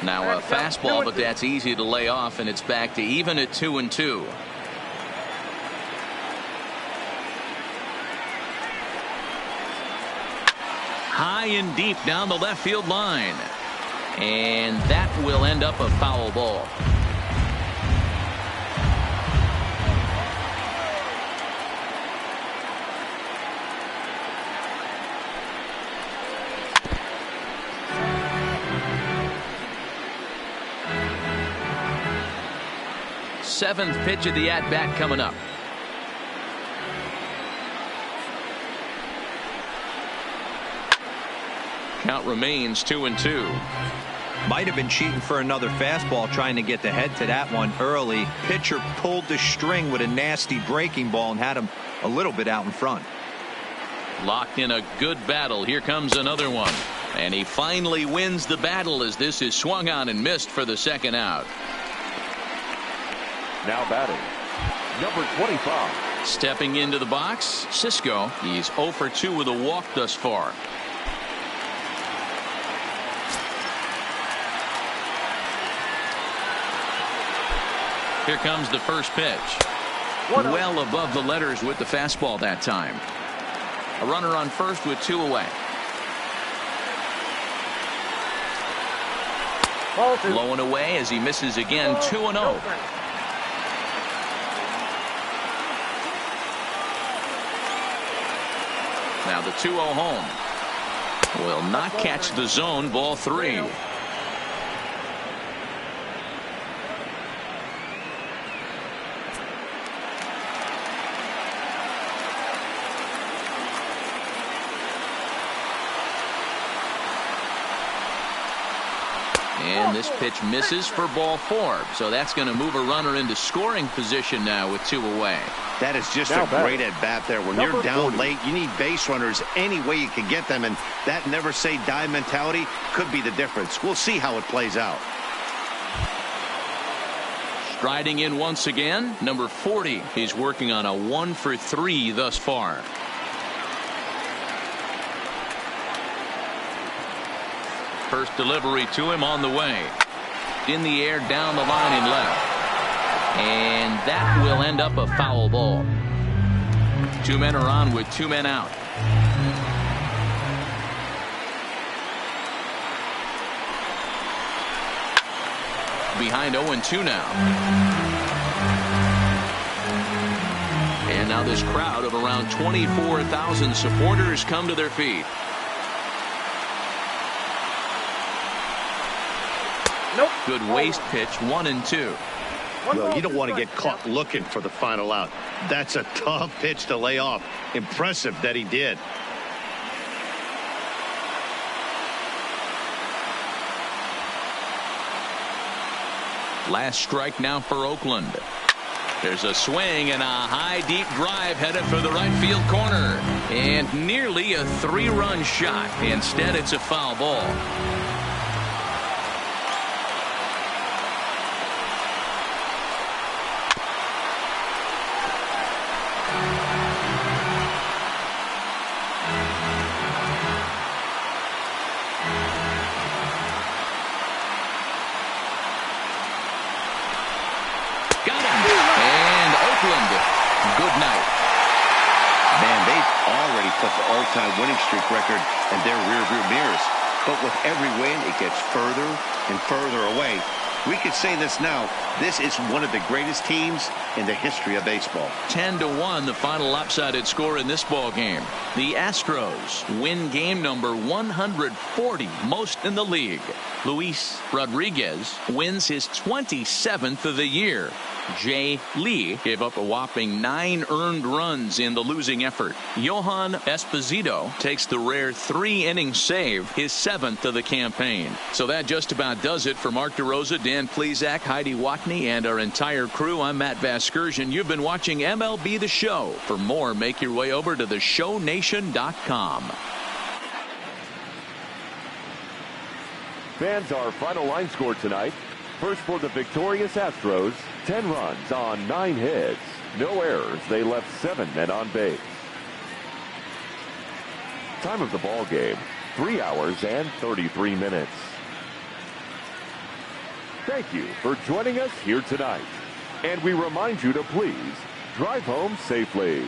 Now a fastball, but that's easy to lay off, and it's back to even at 2-2. High and deep down the left field line. And that will end up a foul ball. Seventh pitch of the at-bat coming up. Count remains 2-2. Might have been cheating for another fastball, trying to get the head to that one early. Pitcher pulled the string with a nasty breaking ball and had him a little bit out in front. Locked in a good battle. Here comes another one. And he finally wins the battle as this is swung on and missed for the second out. Now batting, number 25. Stepping into the box, Cisco. He's 0 for 2 with a walk thus far. Here comes the first pitch. Well above the letters with the fastball that time. A runner on first with 2 away. Low and away as he misses again. 2-0. Now the 2-0 home. Will not catch the zone. Ball 3. And this pitch misses for ball 4. So that's going to move a runner into scoring position now with 2 away. That is just now a great at bat there. When you're down 40. Late, you need base runners any way you can get them. And that never say die mentality could be the difference. We'll see how it plays out. Striding in once again, number 40. He's working on a 1 for 3 thus far. First delivery to him on the way. In the air, down the line and left. And that will end up a foul ball. 2 men are on with 2 men out. Behind 0-2 now. And now this crowd of around 24,000 supporters come to their feet. Nope. Good waste pitch, 1-2. Well, you don't want to get caught looking for the final out. That's a tough pitch to lay off. Impressive that he did. Last strike now for Oakland. There's a swing and a high deep drive headed for the right field corner. And nearly a 3-run shot. Instead, it's a foul ball. Good night. Man, they've already put the all-time winning streak record in their rearview mirrors. But with every win, it gets further and further away. We could say this now. This is one of the greatest teams in the history of baseball. 10-1, the final lopsided score in this ball game. The Astros win game number 140, most in the league. Luis Rodriguez wins his 27th of the year. Jay Lee gave up a whopping 9 earned runs in the losing effort. Johan Esposito takes the rare 3-inning save, his 7th of the campaign. So that just about does it for Mark DeRosa, Dan Plesac, Heidi Watney, and our entire crew. I'm Matt Vasgersian. You've been watching MLB The Show. For more, make your way over to theshownation.com. Fans, our final line score tonight. First for the victorious Astros, 10 runs on 9 hits. No errors. They left 7 men on base. Time of the ball game, 3 hours and 33 minutes. Thank you for joining us here tonight. And we remind you to please drive home safely.